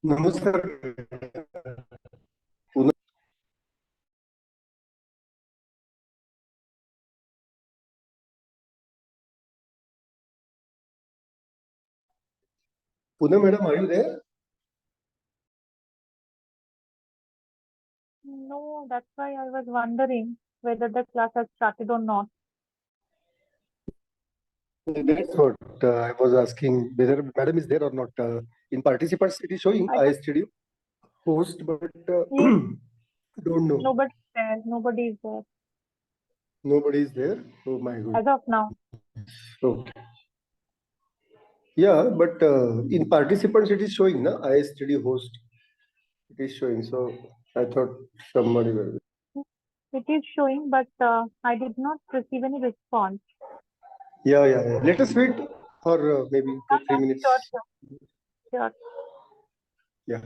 नमस्कार. पुन्हा पुन्हा madam are you there? No, that's why I was wondering whether the class has started or not. That's what I was asking whether madam is there or not. In participants, it is showing I was, ISTD host, but yes, don't know. nobody's there. Nobody is there Nobody is there. Oh my God. as of now. Okay. Yeah, but in participants, it is showing, na ISTD host. It is showing. So I thought somebody will. It is showing, but I did not receive any response. Yeah. Let us wait for maybe Yeah, two, three yeah, minutes. sure, sure, sure. Yeah.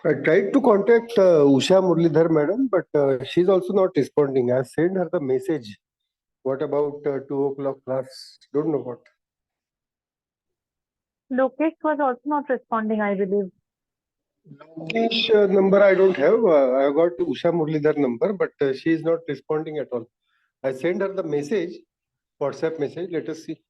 I tried to contact Usha Murlidhar madam, but she's also not responding. I sent her the message. What about 2 o'clock class? Don't know what. Lokesh was also not responding, I believe. Lokesh number I don't have. I got Usha Murlidhar number, but she is not responding at all. I sent her the message, WhatsApp message. Let us see.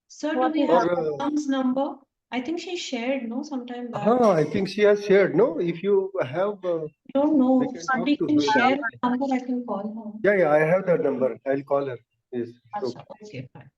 Sir, do What we is have Or Aman's number? I think she shared, no, sometime back. I think she has shared. No, if you have, Don't we know. can If talk we to can her share directly. the number, I can call her. Yeah, yeah, I have that number. I'll call her. Yes. Okay. Okay, fine.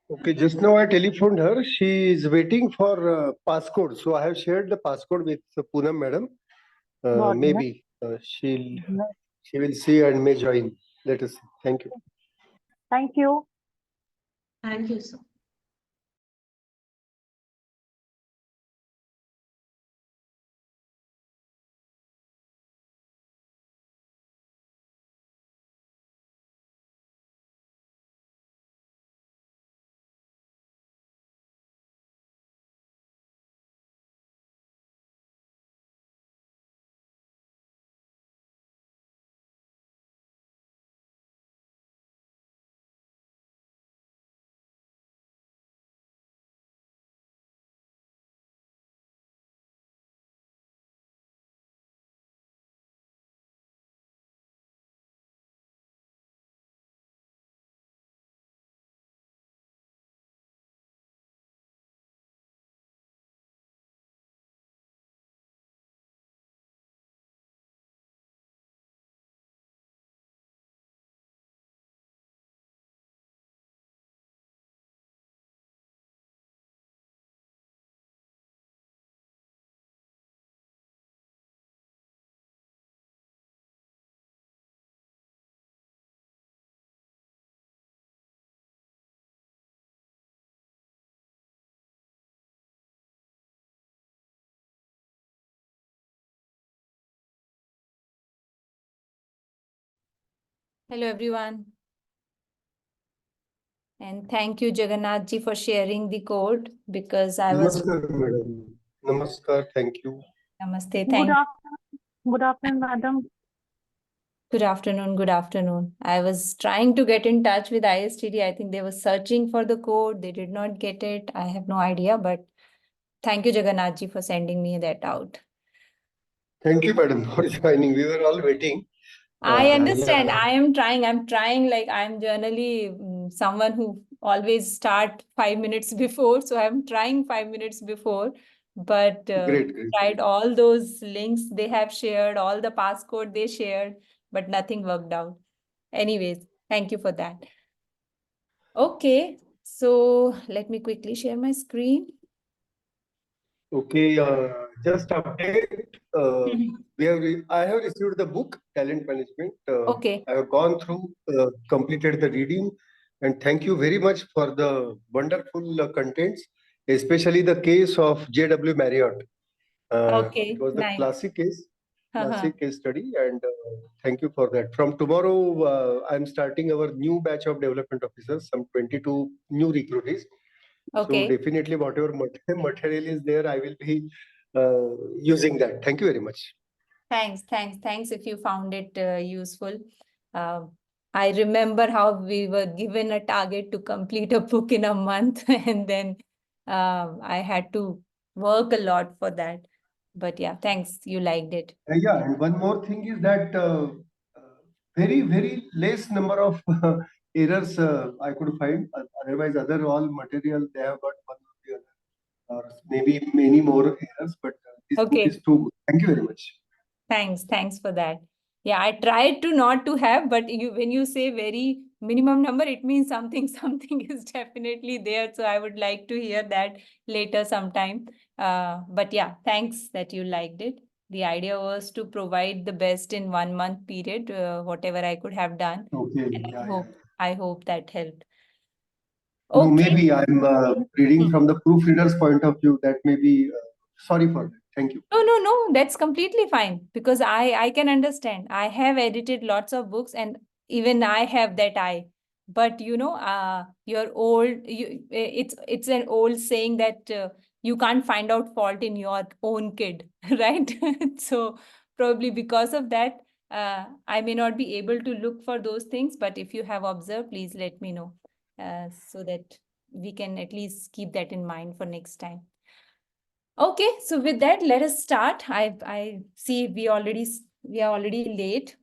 Okay, just now I telephoned her. She is waiting for passcode. So I have shared the passcode with Poonam madam. Got it. Maybe she will see and may join. Let us see. Thank you. Thank you. Thank you, sir. Hello, everyone. And thank you, Jagannath ji, for sharing the code because I was. Namaskar, madam. Namaskar. Thank you. Namaste. Good Thank. afternoon. Good afternoon, madam. Good afternoon. Good afternoon. I was trying to get in touch with ISTD. I think they were searching for the code. They did not get it. I have no idea, but thank you, Jagannath ji, for sending me that out. Thank you, madam, for joining. We were all waiting. I understand. Yeah. I'm trying, like I'm generally someone who always start 5 minutes before. So I'm trying 5 minutes before, but Great. tried all those links they have shared, all the passcode they shared, but nothing worked out. Anyways, thank you for that. Okay, so let me quickly share my screen. Okay, just update. I have received the book, Talent Management. Okay. I have gone through, completed the reading, and thank you very much for the wonderful contents, especially the case of J.W. Marriott. Okay, It was the nice. classic case Uh-huh. study, and thank you for that. From tomorrow, I'm starting our new batch of development officers, some 22 new recruitees. So Okay. definitely whatever material is there, I will be using that. Thank you very much. Thanks if you found it useful. I remember how we were given a target to complete a book in a month, and then I had to work a lot for that. But yeah, thanks. You liked it. Yeah, and one more thing is that very less number of errors I could find. Otherwise, other all material they have got one or the other, or maybe many more errors. But this book Okay. is too good. Thank you very much. Thanks for that. Yeah, I tried to not to have, but when you say very minimum number, it means something is definitely there. So I would like to hear that later sometime. But yeah, thanks that you liked it. The idea was to provide the best in 1 month period, whatever I could have done. Okay. And Yeah. I hope that helped. No, Okay. maybe I'm reading from the proofreader's point of view. That may be sorry for that. Thank you. No, that's completely fine because I can understand. I have edited lots of books and even I have that eye. But you're old. It's an old saying that you can't find out fault in your own kid, right? So probably because of that, I may not be able to look for those things. But if you have observed, please let me know so that we can at least keep that in mind for next time. Okay, so with that, let us start. I see we are already late.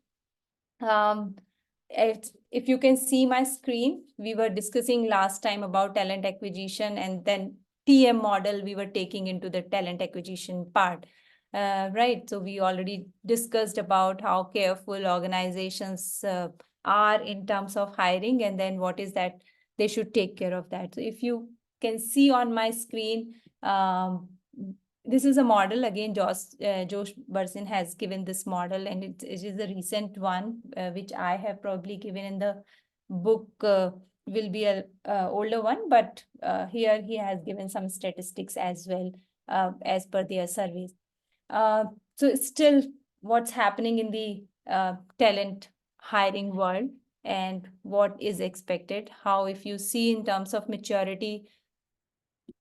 If you can see my screen, we were discussing last time about talent acquisition and then TM model we were taking into the talent acquisition part. Right, so we already discussed about how careful organizations are in terms of hiring and then what is that they should take care of that. So if you can see on my screen, this is a model again. Josh Bersin has given this model, and it is a recent one which I have probably given in the book. Will be a older one, but here he has given some statistics as well as per their surveys. So still, what's happening in the talent hiring world and what is expected? How, if you see in terms of maturity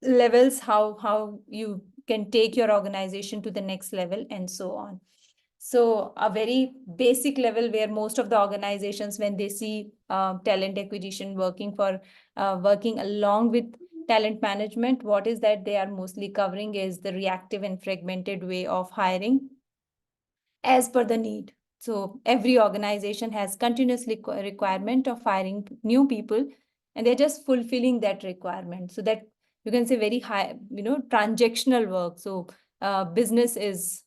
levels, how you can take your organization to the next level and so on. So a very basic level where most of the organizations, when they see talent acquisition working along with talent management, what is that they are mostly covering is the reactive and fragmented way of hiring as per the need. So every organization has continuously requirement of hiring new people, and they're just fulfilling that requirement. So that you can say very high, transactional work. So business is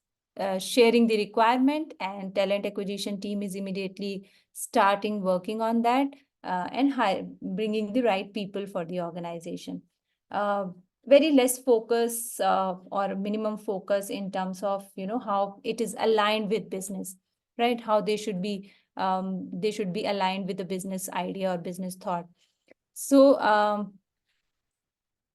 sharing the requirement, and talent acquisition team is immediately starting working on that and bringing the right people for the organization. Very less focus or minimum focus in terms of how it is aligned with business, right? How they should be aligned with the business idea or business thought. So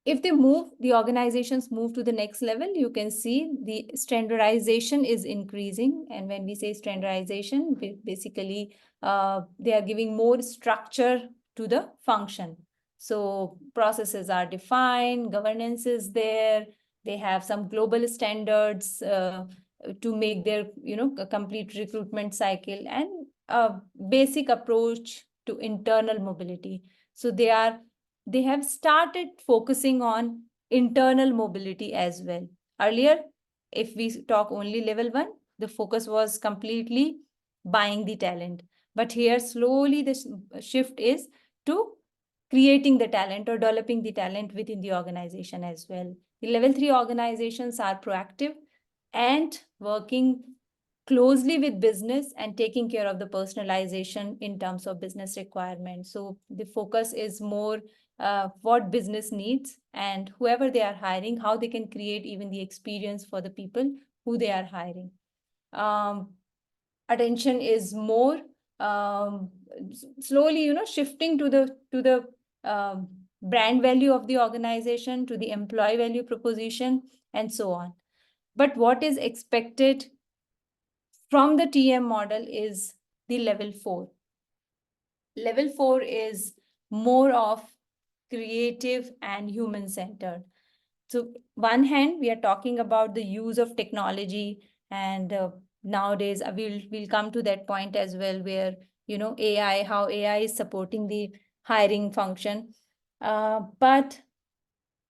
if the organizations move to the next level, you can see the standardization is increasing. And when we say standardization, basically, they are giving more structure to the function. So processes are defined, governance is there, they have some global standards to make their, a complete recruitment cycle, and a basic approach to internal mobility. So they have started focusing on internal mobility as well. Earlier, if we talk only level 1, the focus was completely buying the talent. But here, slowly, the shift is to creating the talent or developing the talent within the organization as well. The level 3 organizations are proactive and working closely with business and taking care of the personalization in terms of business requirements. So the focus is more what business needs, and whoever they are hiring, how they can create even the experience for the people who they are hiring. Attention is more slowly, shifting to the brand value of the organization, to the employee value proposition, and so on. But what is expected from the TM model is the level 4. Level 4 is more of creative and human-centered. So one hand, we are talking about the use of technology, and nowadays we'll come to that point as well, where AI, how AI is supporting the hiring function. But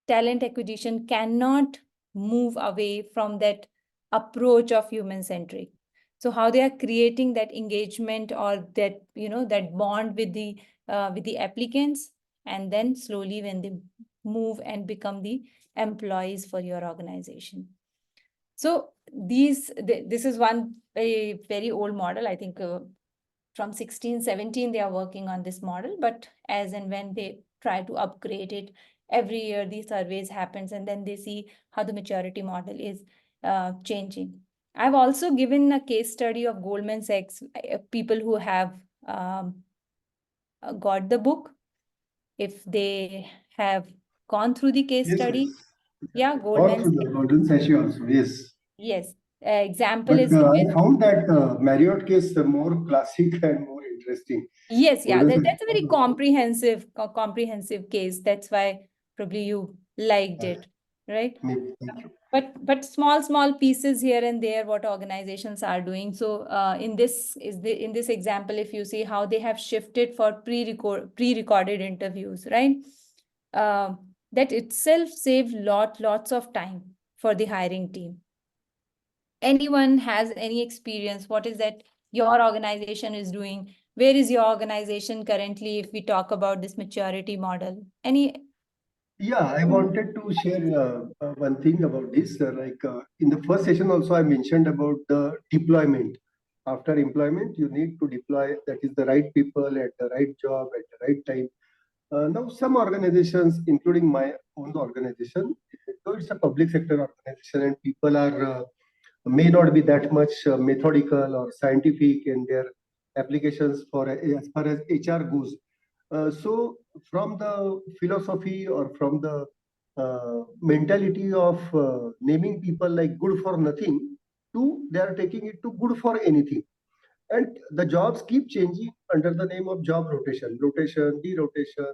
talent acquisition cannot move away from that approach of human-centric. So how they are creating that engagement or that that bond with the applicants, and then slowly when they move and become the employees for your organization. So this is one very old model. I think from 16-17 they are working on this model, but as and when they try to upgrade it, every year these surveys happens, and then they see how the maturity model is changing. I've also given a case study of Goldman Sachs, people who have got the book. If they have gone through the case Yes, study, yes. yeah, Gone Goldman through the Golden Sachet also, yes. Yes, example But is I given. found that Marriott case more classic and more interesting. Yes, yeah, Golden that's a very Sachet comprehensive case. That's why probably you liked it, right? maybe. Thank you. But small pieces here and there, what organizations are doing. So in this example, if you see how they have shifted for pre-recorded interviews, right? That itself saved lots of time for the hiring team. Anyone has any experience? What is that your organization is doing? Where is your organization currently if we talk about this maturity model? Yeah, I wanted to share one thing about this. In the first session also, I mentioned about the deployment. After employment, you need to deploy, that is the right people at the right job at the right time. Now, some organizations, including my own organization, though it's a public sector organization and people are may not be that much methodical or scientific in their applications for as far as HR goes. So from the philosophy or from the mentality of naming people like good for nothing to they are taking it to good for anything. And the jobs keep changing under the name of job rotation, derotation.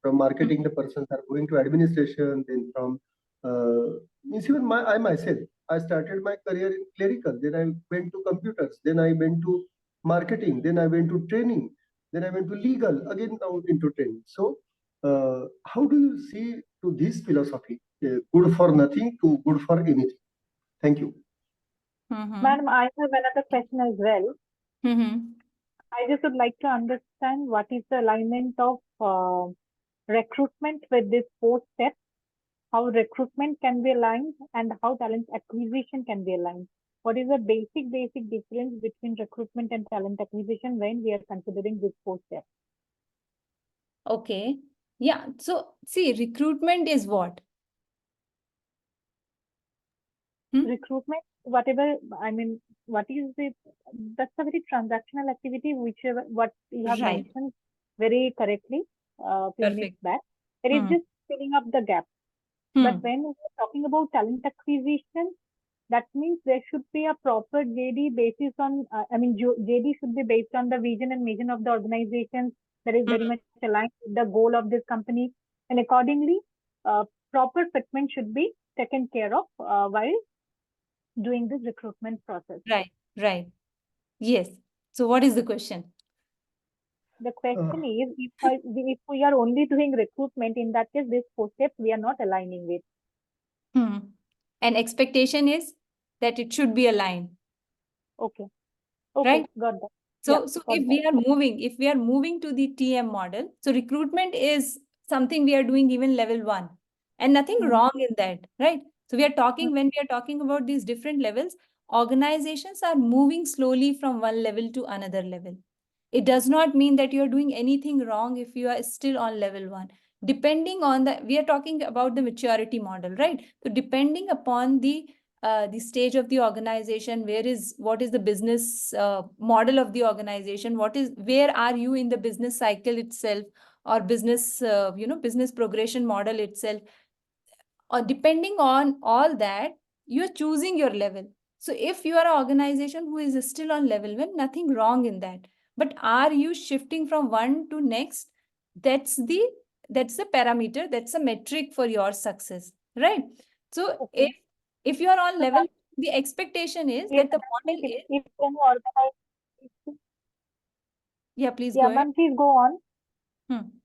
From marketing, the persons are going to administration. Then from means even I myself, I started my career in clerical. Then I went to computers. Then I went to marketing. Then I went to training. Then I went to legal. Again now into training. So how do you see to this philosophy? Good for nothing to good for anything. Thank you. Madam, I have another question as well. I just would like to understand what is the alignment of recruitment with this 4 steps, how recruitment can be aligned and how talent acquisition can be aligned. What is the basic difference between recruitment and talent acquisition when we are considering this 4 steps? Okay. Yeah. So see, recruitment is what? Recruitment, what is that's a very transactional activity, what you have Right. mentioned very correctly few minutes Perfect. back. It is just filling up the gap. But when we're talking about talent acquisition, that means there should be a proper JD basis on, JD should be based on the vision and mission of the organization that is very much aligned with the goal of this company. And accordingly, proper fitment should be taken care of while doing this recruitment process. Right, right. Yes. So what is the question? The question is, if we are only doing recruitment, in that case, these 4 steps we are not aligning with. And expectation is that it should be aligned. Okay, Right? got that. So, Yeah, so got if we are moving to the TM model, so recruitment is something we are doing even level 1, and nothing wrong in that, right? So when we are talking about these different levels, organizations are moving slowly from one level to another level. It does not mean that you are doing anything wrong if you are still on level 1. Depending on we are talking about the maturity model, right? So depending upon the stage of the organization, what is the business model of the organization, where are you in the business cycle itself, or business business progression model itself, or depending on all that, you're choosing your level. So if you are an organization who is still on level 1, nothing wrong in that, but are you shifting from one to next? That's the parameter, that's a metric for your success, right? So if you are on level, the expectation is that the model is. If any organization, Yeah, please go ahead. ma'am, please go on.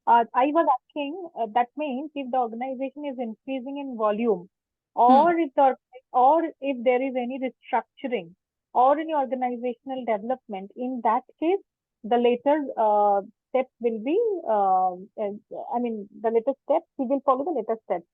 I was asking, that means if the organization is increasing in volume, or if there is any restructuring or any organizational development, in that case, the later steps will be, the later steps, we will follow the later steps,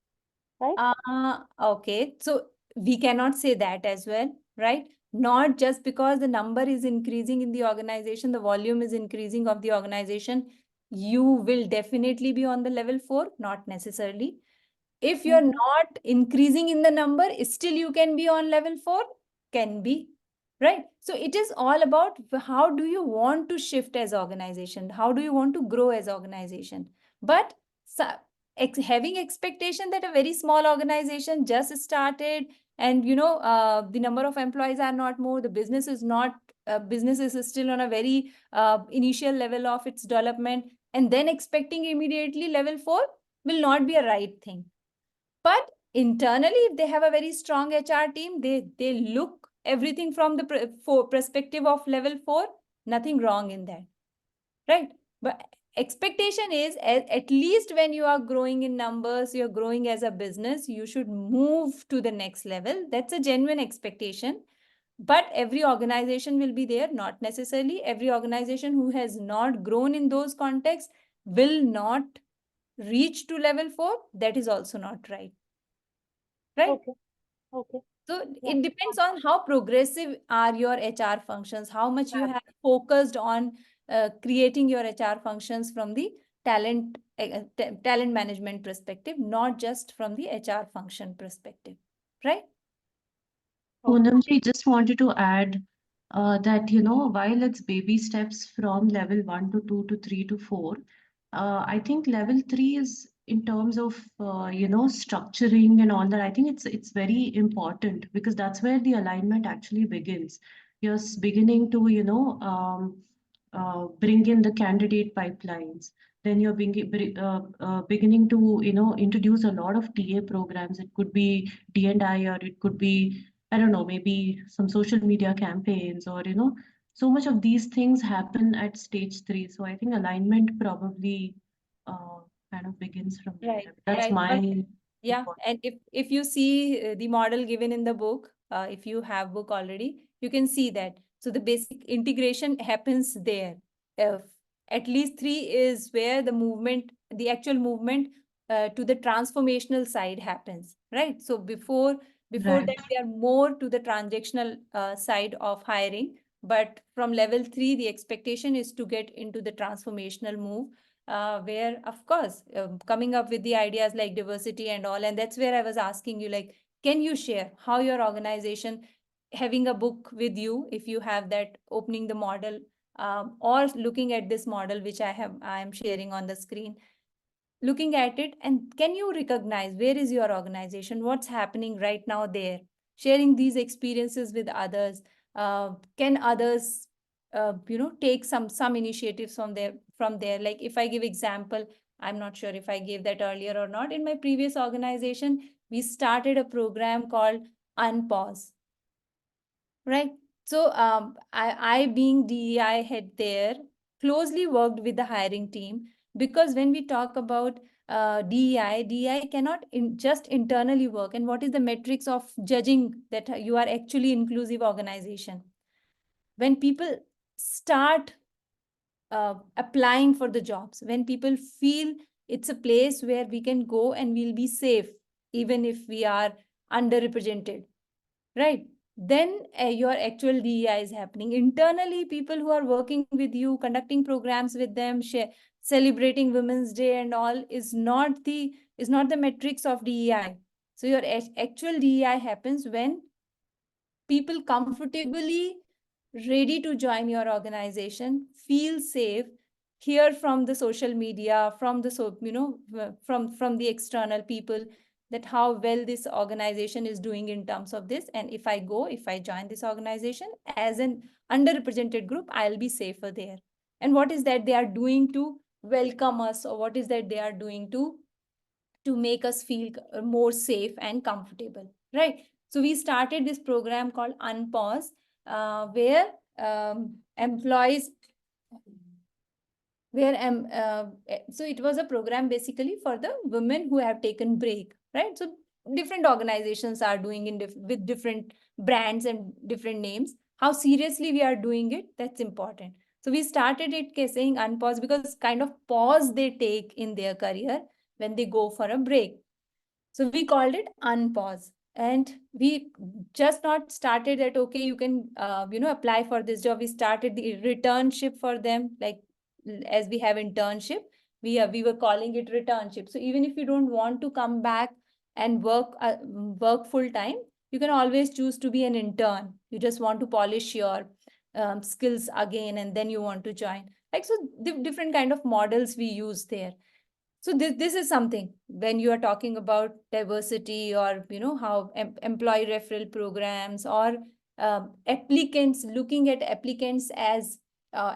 right? Okay, so we cannot say that as well, right? Not just because the number is increasing in the organization, the volume is increasing of the organization, you will definitely be on the level 4, not necessarily. If you're not increasing in the number, still you can be on level 4, can be, right? So it is all about how do you want to shift as organization, how do you want to grow as organization. But having expectation that a very small organization just started, and the number of employees are not more, the business is not business is still on a very initial level of its development, and then expecting immediately level 4 will not be a right thing. But internally, if they have a very strong HR team, they look everything from the perspective of level 4, nothing wrong in that, right? But expectation is, at least when you are growing in numbers, you're growing as a business, you should move to the next level. That's a genuine expectation. But every organization will be there, not necessarily. Every organization who has not grown in those contexts will not reach to level 4. That is also not right. Right? Okay. So it depends on how progressive are your HR functions, how much you have focused on creating your HR functions from the talent management perspective, not just from the HR function perspective, right? Poonamji, just wanted to add that, while it's baby steps from level 1 to 2 to 3 to 4, I think level 3 is in terms of, structuring and all that. I think it's very important, because that's where the alignment actually begins. You're beginning to, bring in the candidate pipelines. Then you're beginning to, introduce a lot of TA programs. It could be D&I, or it could be, I don't know, maybe some social media campaigns, or, so much of these things happen at stage 3. So I think alignment probably kind of begins from there. Right, That's right. my Yeah, thought. and if you see the model given in the book, if you have book already, you can see that. So the basic integration happens there. At least 3 is where the actual movement to the transformational side happens, right? So before Right. that, we are more to the transactional side of hiring, but from level 3, the expectation is to get into the transformational move. Where, of course, coming up with the ideas like diversity and all. And that's where I was asking you, like, can you share how your organization, having a book with you, if you have that, opening the model, or looking at this model, which I am sharing on the screen, looking at it, and can you recognize where is your organization, what's happening right now there, sharing these experiences with others. Can others take some initiatives from there. Like if I give example, I'm not sure if I gave that earlier or not. In my previous organization, we started a program called Unpause, right? So I being DEI head there, closely worked with the hiring team, because when we talk about DEI cannot just internally work. And what is the metrics of judging that you are actually inclusive organization? When people start applying for the jobs, when people feel it's a place where we can go and we'll be safe, even if we are underrepresented, right? Then your actual DEI is happening. Internally, people who are working with you, conducting programs with them, celebrating Women's Day and all is not the metrics of DEI. So your actual DEI happens when people comfortably ready to join your organization, feel safe, hear from the social media, from the from the external people, that how well this organization is doing in terms of this. And if I join this organization as an underrepresented group, I'll be safer there. And what is that they are doing to welcome us, or what is that they are doing to make us feel more safe and comfortable, right? So we started this program called Unpause, where employees, so it was a program basically for the women who have taken break, right? So different organizations are doing with different brands and different names. How seriously we are doing it, that's important. So we started it saying Unpause, because kind of pause they take in their career when they go for a break. So we called it Unpause. And we just not started that, okay, you can, apply for this job. We started the returnship for them. Like as we have internship, we were calling it returnship. So even if you don't want to come back and work full time, you can always choose to be an intern. You just want to polish your skills again, and then you want to join. Like, so different kind of models we use there. So this is something when you are talking about diversity, or how employee referral programs, or applicants, looking at applicants as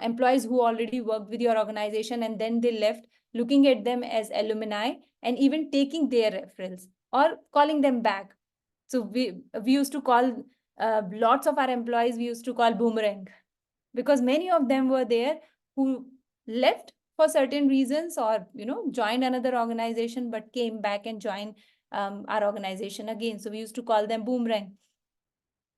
employees who already worked with your organization and then they left, looking at them as alumni and even taking their referrals or calling them back. So we used to call lots of our employees, we used to call boomerang, because many of them were there who left for certain reasons, or joined another organization but came back and joined our organization again. So we used to call them boomerang.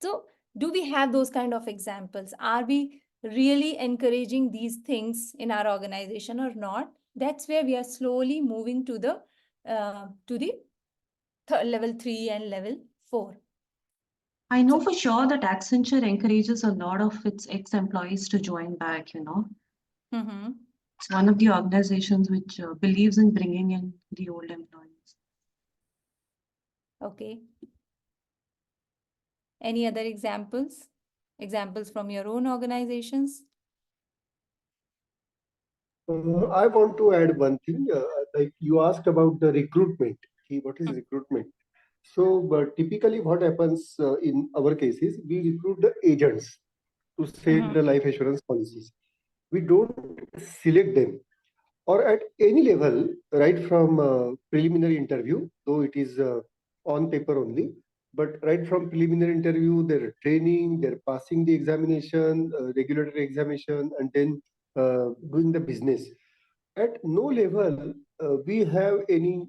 So do we have those kind of examples? Are we really encouraging these things in our organization or not? That's where we are slowly moving to the level 3 and level 4. I know for sure that Accenture encourages a lot of its ex-employees to join back, Mm-hmm. It's one of the organizations which believes in bringing in the old employees. Okay. Any other examples? Examples from your own organizations? I want to add one thing. Like you asked about the recruitment. What is recruitment? So, typically, what happens in our cases, we recruit the agents to set the life assurance policies. We don't select them, or at any level, right from preliminary interview, though it is on paper only. But right from preliminary interview, their training, they're passing the examination, regulatory examination, and then doing the business. At no level we have any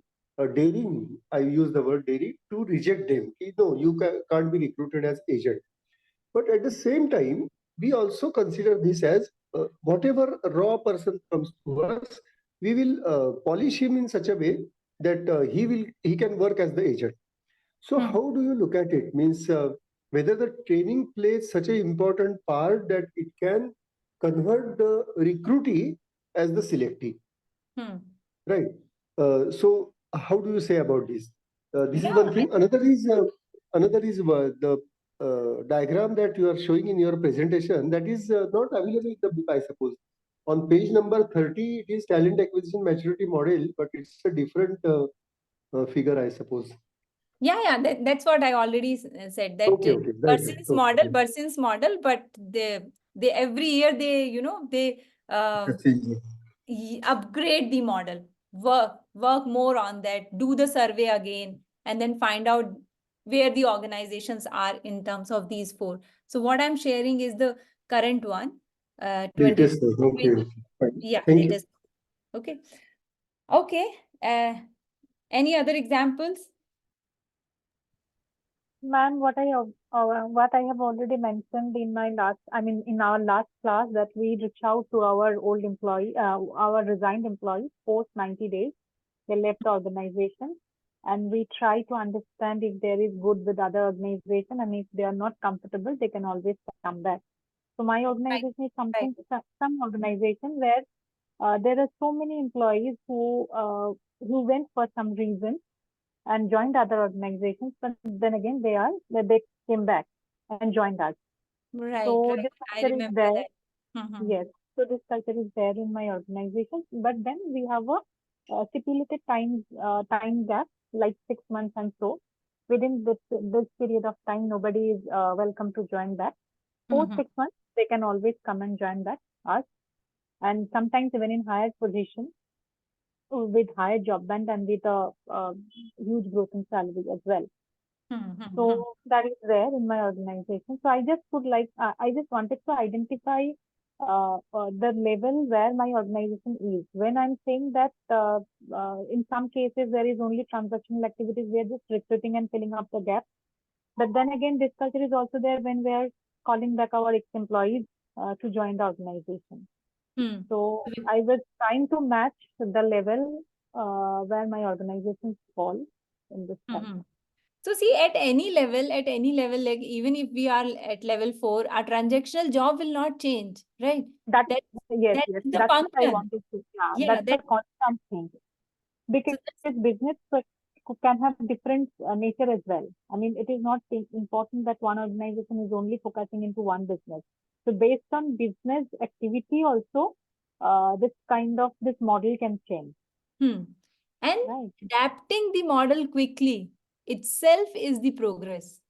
daring, I use the word daring, to reject them. No, you can't be recruited as agent. But at the same time, we also consider this as whatever raw person comes to us, we will polish him in such a way that he can work as the agent. So how do you look at it? Means whether the training plays such an important part that it can convert the recruitee as the selectee, right? So how do you say about this? This is one thing. Another is the diagram that you are showing in your presentation that is not available in the book, I suppose. On page number 30, it is talent acquisition maturity model, but it's a different figure, I suppose. Yeah, that's what I already said, that Okay. Very good. Burson's model, but they every year they upgrade the model, work more on that, do the survey again, and then find out where the organizations are in terms of these four. So what I'm sharing is the current one, 20. Latest. Okay. Fine. Yeah, Thank latest. Okay. Okay. Any other examples? Ma'am, what I have already mentioned in my in our last class, that we reach out to our old employee, our resigned employees post 90 days. They left the organization, and we try to understand if there is good with other organization, and if they are not comfortable, they can always come back. So my organization is something, some organization where there are so many employees who went for some reason and joined other organizations, but then again they came back and joined us. Right. So this I culture is remember there. that. Yes. So this culture is there in my organization, but then we have a stipulated time gap, like 6 months and so. Within this period of time, nobody is welcome to join back. Post 6 months, they can always come and join back us, and sometimes even in higher position, with higher job band and with a huge growth in salary as well. So that is there in my organization. So I just wanted to identify the level where my organization is. When I'm saying that in some cases there is only transactional activities, we are just recruiting and filling up the gap. But then again, this culture is also there when we are calling back our ex-employees to join the organization. So I was trying to match the level where my organizations fall in this time. So see, at any level, like even if we are at level 4, our transactional job will not change, right? That's the what I function. wanted to. That's the constant change. Because business can have different nature as well. I mean, it is not important that one organization is only focusing into one business. So based on business activity also, this model can change. And right. Adapting the model quickly itself is the progress.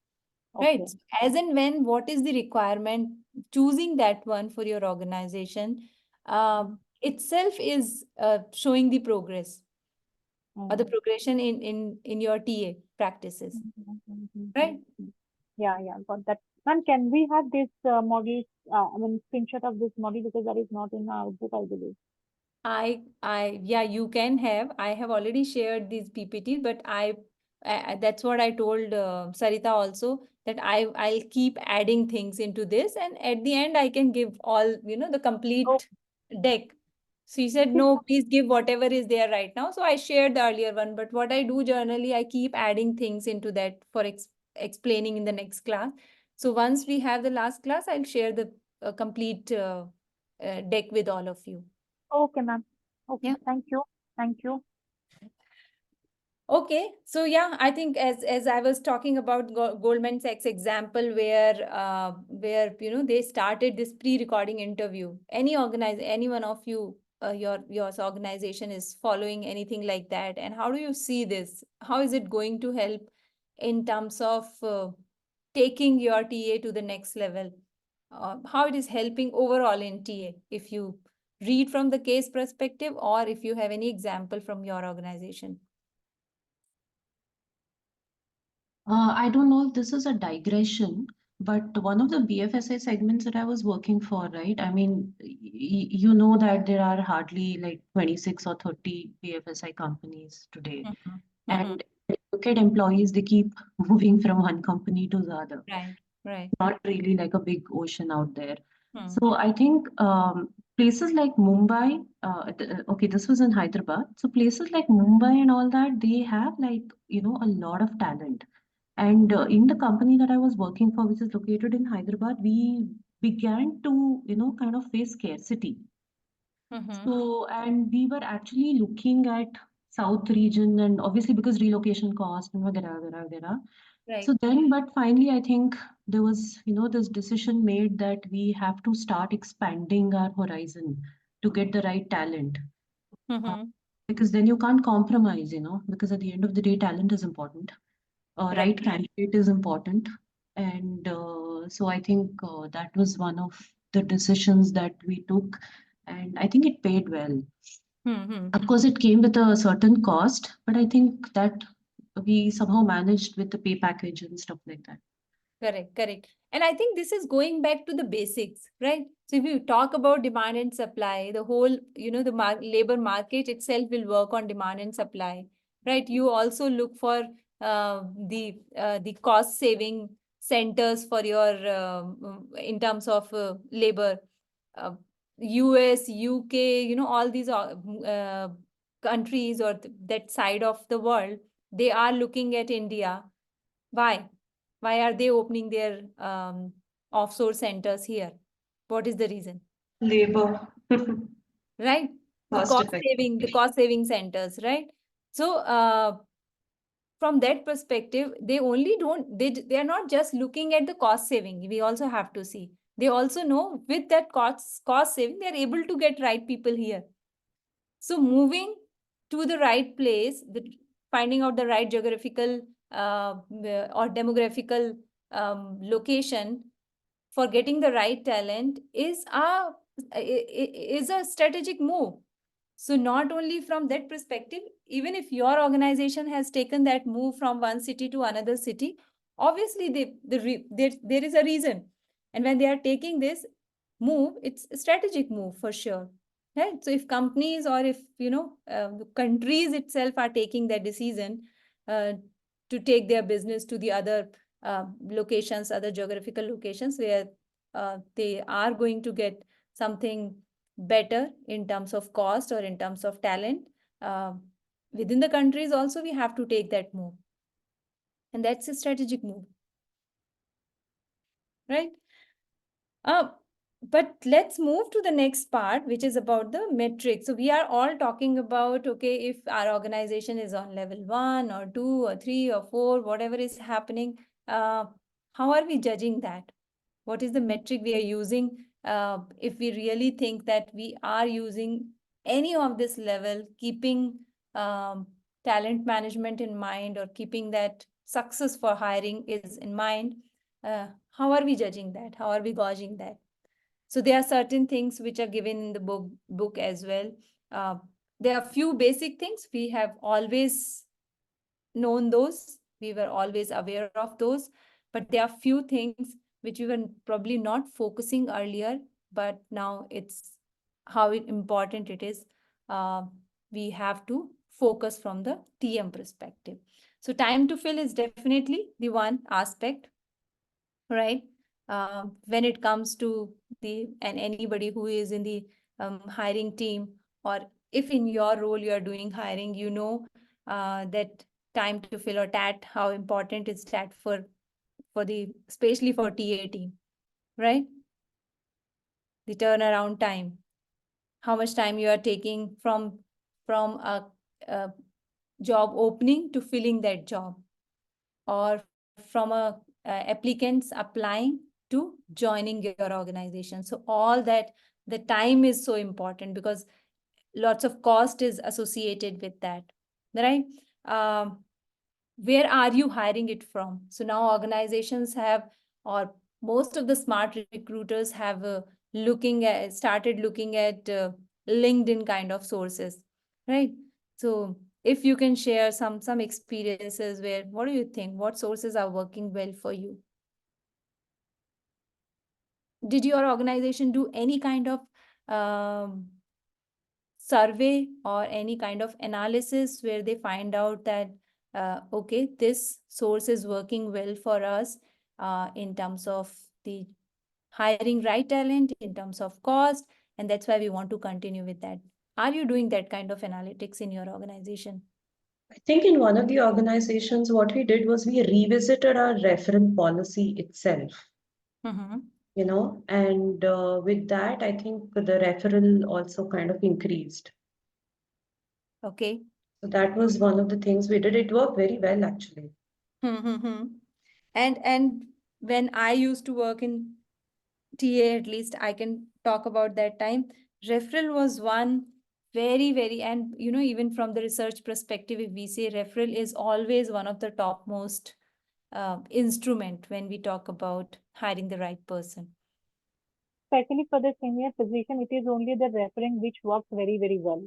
Okay. Right. So as and when, what is the requirement, choosing that one for your organization itself is showing the progress or the progression in your TA practices. Right? Yeah, got that. Ma'am, can we have this model, screenshot of this model, because that is not in our book, I believe. Yeah, you can have. I have already shared these PPT, but that's what I told Sarita also, that I'll keep adding things into this, and at the end I can give all, the complete deck. So he said, no, please give whatever is there right now. So I shared the earlier one, but what I do generally, I keep adding things into that for explaining in the next class. So once we have the last class, I'll share the complete deck with all of you. Okay, ma'am. Okay, yeah. Thank you. Okay, so yeah, I think as I was talking about Goldman Sachs example, where they started this pre-recording interview. Any one of you, your organization is following anything like that, and how do you see this? How is it going to help in terms of taking your TA to the next level? How it is helping overall in TA, if you read from the case perspective, or if you have any example from your organization? I don't know if this is a digression, but one of the BFSI segments that I was working for, right? I mean, you know that there are hardly like 26 or 30 BFSI companies today. And look at employees, they keep moving from one company to the other. Right. Not really like a big ocean out there. So I think places like Mumbai, okay, this was in Hyderabad. So places like Mumbai and all that, they have like, a lot of talent. And in the company that I was working for, which is located in Hyderabad, we began to, kind of face scarcity. So, and we were actually looking at South region, and obviously because relocation cost and vagara. Right. So then, but finally, I think there was, this decision made that we have to start expanding our horizon to get the right talent. Mm-hmm. Because then you can't compromise, because at the end of the day, talent is important. Right. Right candidate is important. And so I think that was one of the decisions that we took. And I think it paid well. Mm-hmm. Of course, it came with a certain cost, but I think that we somehow managed with the pay package and stuff like that. Correct, correct. And I think this is going back to the basics, right? So if you talk about demand and supply, the whole, the labor market itself will work on demand and supply, right? You also look for the cost saving centers for your in terms of labor. US, UK, all these countries or that side of the world, they are looking at India. Why? Why are they opening their offshore centers here? What is the reason? Labor. Right? The cost saving centers, right? So from that perspective, they are not just looking at the cost saving. We also have to see. They also know with that cost saving, they are able to get right people here. So moving to the right place, finding out the right geographical or demographical location for getting the right talent is a strategic move. So not only from that perspective, even if your organization has taken that move from one city to another city, obviously there is a reason. And when they are taking this move, it's a strategic move for sure. Right? So if companies or if, the countries itself are taking that decision to take their business to the other locations, other geographical locations where they are going to get something better in terms of cost or in terms of talent. Within the countries also, we have to take that move. And that's a strategic move. Right? But let's move to the next part, which is about the metrics. So we are all talking about, okay, if our organization is on level 1 or 2 or 3 or 4, whatever is happening, how are we judging that? What is the metric we are using? If we really think that we are using any of this level, keeping talent management in mind or keeping that success for hiring is in mind, how are we judging that? How are we gauging that? So there are certain things which are given in the book as well. There are few basic things. We have always known those. We were always aware of those. But there are few things which we were probably not focusing earlier, but now it's how important it is. We have to focus from the TM perspective. So time to fill is definitely the one aspect, right? When it comes to anybody who is in the hiring team, or if in your role you are doing hiring, that time to fill or TAT, how important is TAT for especially for TA team, right? The turnaround time, how much time you are taking from a job opening to filling that job, or from applicants applying to joining your organization. So all that, the time is so important because lots of cost is associated with that, right? Where are you hiring it from? So now organizations have, or most of the smart recruiters have started looking at LinkedIn kind of sources, right? So if you can share some experiences where, what do you think? What sources are working well for you? Did your organization do any kind of survey or any kind of analysis where they find out that, okay, this source is working well for us in terms of the hiring right talent, in terms of cost, and that's why we want to continue with that? Are you doing that kind of analytics in your organization? I think in one of the organizations, what we did was we revisited our referral policy itself. Mm-hmm. And with that, I think the referral also kind of increased. Okay. So that was one of the things we did. It worked very well, actually. Mm-hmm. And when I used to work in TA, at least I can talk about that time, referral was one very, and even from the research perspective, if we say referral is always one of the topmost instrument when we talk about hiring the right person. Especially for the senior position, it is only the referring which works very well,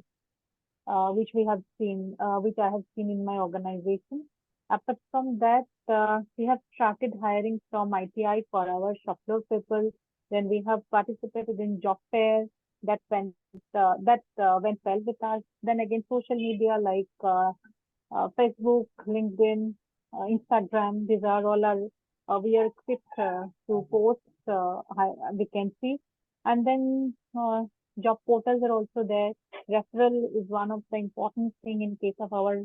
which we have seen, which I have seen in my organization. Apart from that, we have started hiring from ITI for our shop floor people. Then we have participated in job fair that went well with us. Then again, social media like Facebook, LinkedIn, Instagram. These are all our we are equipped to post vacancy, and then job portals are also there. Referral is one of the important thing in case of our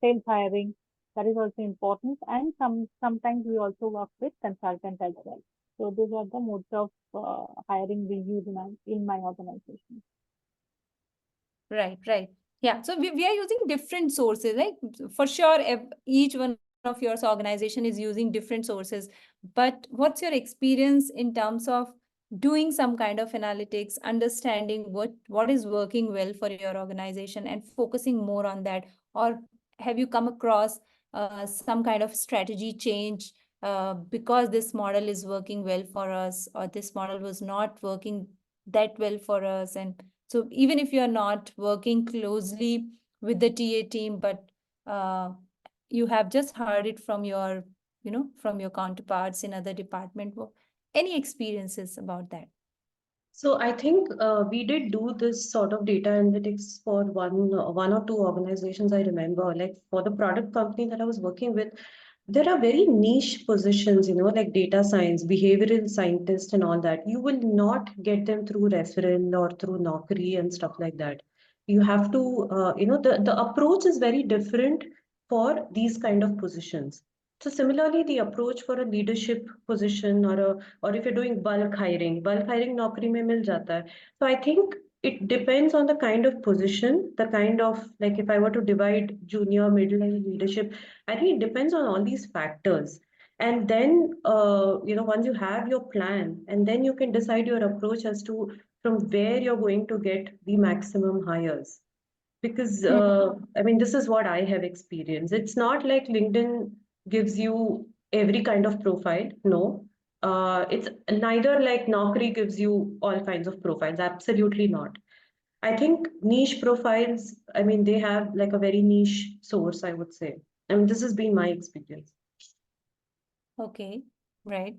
sales hiring. That is also important, and sometimes we also work with consultant as well. So these are the modes of hiring we use in my organization. Right. Yeah. So we are using different sources, right? For sure, each one of your organization is using different sources. But what's your experience in terms of doing some kind of analytics, understanding what is working well for your organization and focusing more on that? Or have you come across some kind of strategy change because this model is working well for us, or this model was not working that well for us? And so even if you are not working closely with the TA team, but you have just heard it from your, from your counterparts in other department, any experiences about that? So I think we did do this sort of data analytics for one or two organizations. I remember, like for the product company that I was working with, there are very niche positions, like data science, behavioral scientist and all that. You will not get them through referral or through Naukri and stuff like that. You have to, the approach is very different for these kind of positions. So similarly, the approach for a leadership position or if you're doing bulk hiring Naukri mein mil jata hai. So I think it depends on the kind of position, the kind of, like if I were to divide junior, middle, and leadership, I think it depends on all these factors. And then, once you have your plan, and then you can decide your approach as to from where you're going to get the maximum hires. Because, I mean, this is what I have experienced. It's not like LinkedIn gives you every kind of profile. No. It's neither like Naukri gives you all kinds of profiles. Absolutely not. I think niche profiles, I mean, they have like a very niche source, I would say. I mean, this has been my experience. Okay, right.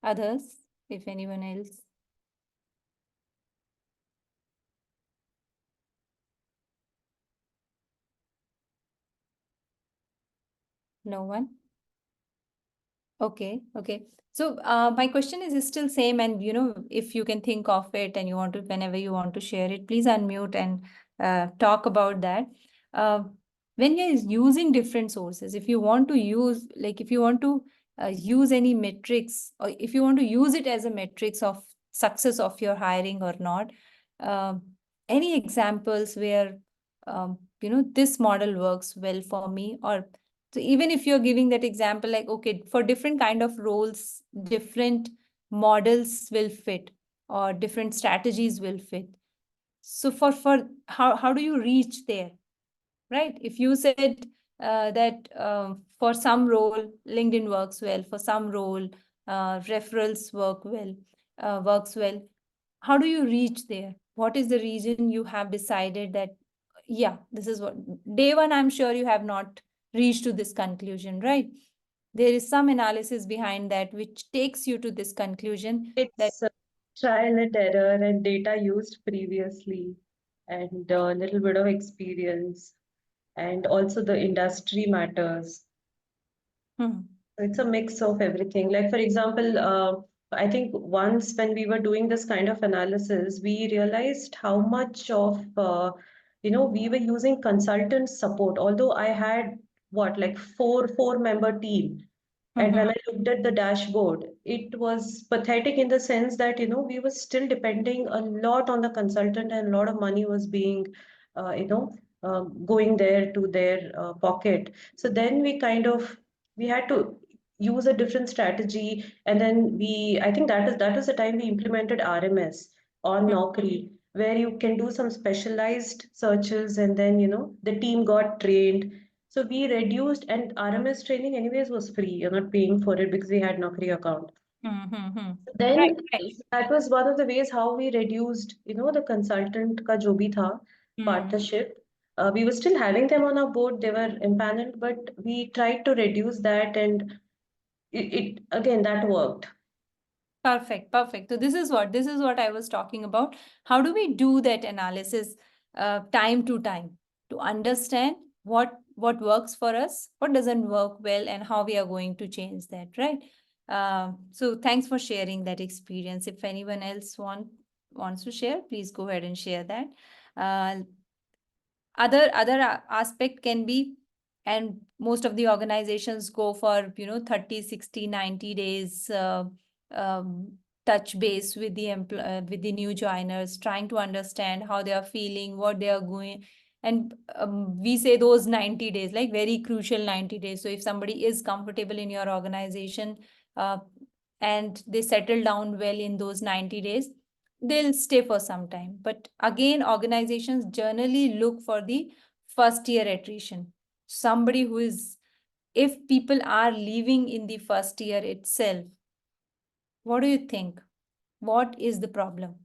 Others, if anyone else? No one? Okay. So my question is still same, and if you can think of it and you want to, whenever you want to share it, please unmute and talk about that. When you're using different sources, if you want to use, like if you want to use any metrics, or if you want to use it as a metrics of success of your hiring or not, any examples where this model works well for me? Or so even if you're giving that example, like, okay, for different kind of roles, different models will fit, or different strategies will fit. So for how do you reach there, right? If you said that for some role, LinkedIn works well, for some role, referrals works well. How do you reach there? What is the reason you have decided that, yeah, this is what, day one, I'm sure you have not reach to this conclusion, right? There is some analysis behind that which takes you to this conclusion. It's trial and error and data used previously and a little bit of experience, and also the industry matters. It's a mix of everything. Like, for example, I think once when we were doing this kind of analysis, we realized how much of, we were using consultant support. Although I had like four-member team. And when I looked at the dashboard, it was pathetic in the sense that, we were still depending a lot on the consultant, and a lot of money was being, going there to their pocket. So then we had to use a different strategy. And then I think that is the time we implemented RMS on Naukri, where you can do some specialized searches, and then, the team got trained. So we reduced, and RMS training anyways was free. You're not paying for it because we had Naukri account. Mm-hmm. Then Right, right. that was one of the ways how we reduced, the consultant ka jo bhi tha, partnership. We were still having them on our board, they were empaneled, but we tried to reduce that, and it again, that worked. Perfect, perfect. So this is what I was talking about. How do we do that analysis time to time to understand what works for us, what doesn't work well, and how we are going to change that, right? So thanks for sharing that experience. If anyone else wants to share, please go ahead and share that. Other aspect can be, and most of the organizations go for 30, 60, 90 days touch base with the with the new joiners, trying to understand how they are feeling, what they are going. And we say those 90 days, like very crucial 90 days. So if somebody is comfortable in your organization and they settle down well in those 90 days, they'll stay for some time. But again, organizations generally look for the first year attrition. Somebody who is, if people are leaving in the first year itself, what do you think? What is the problem?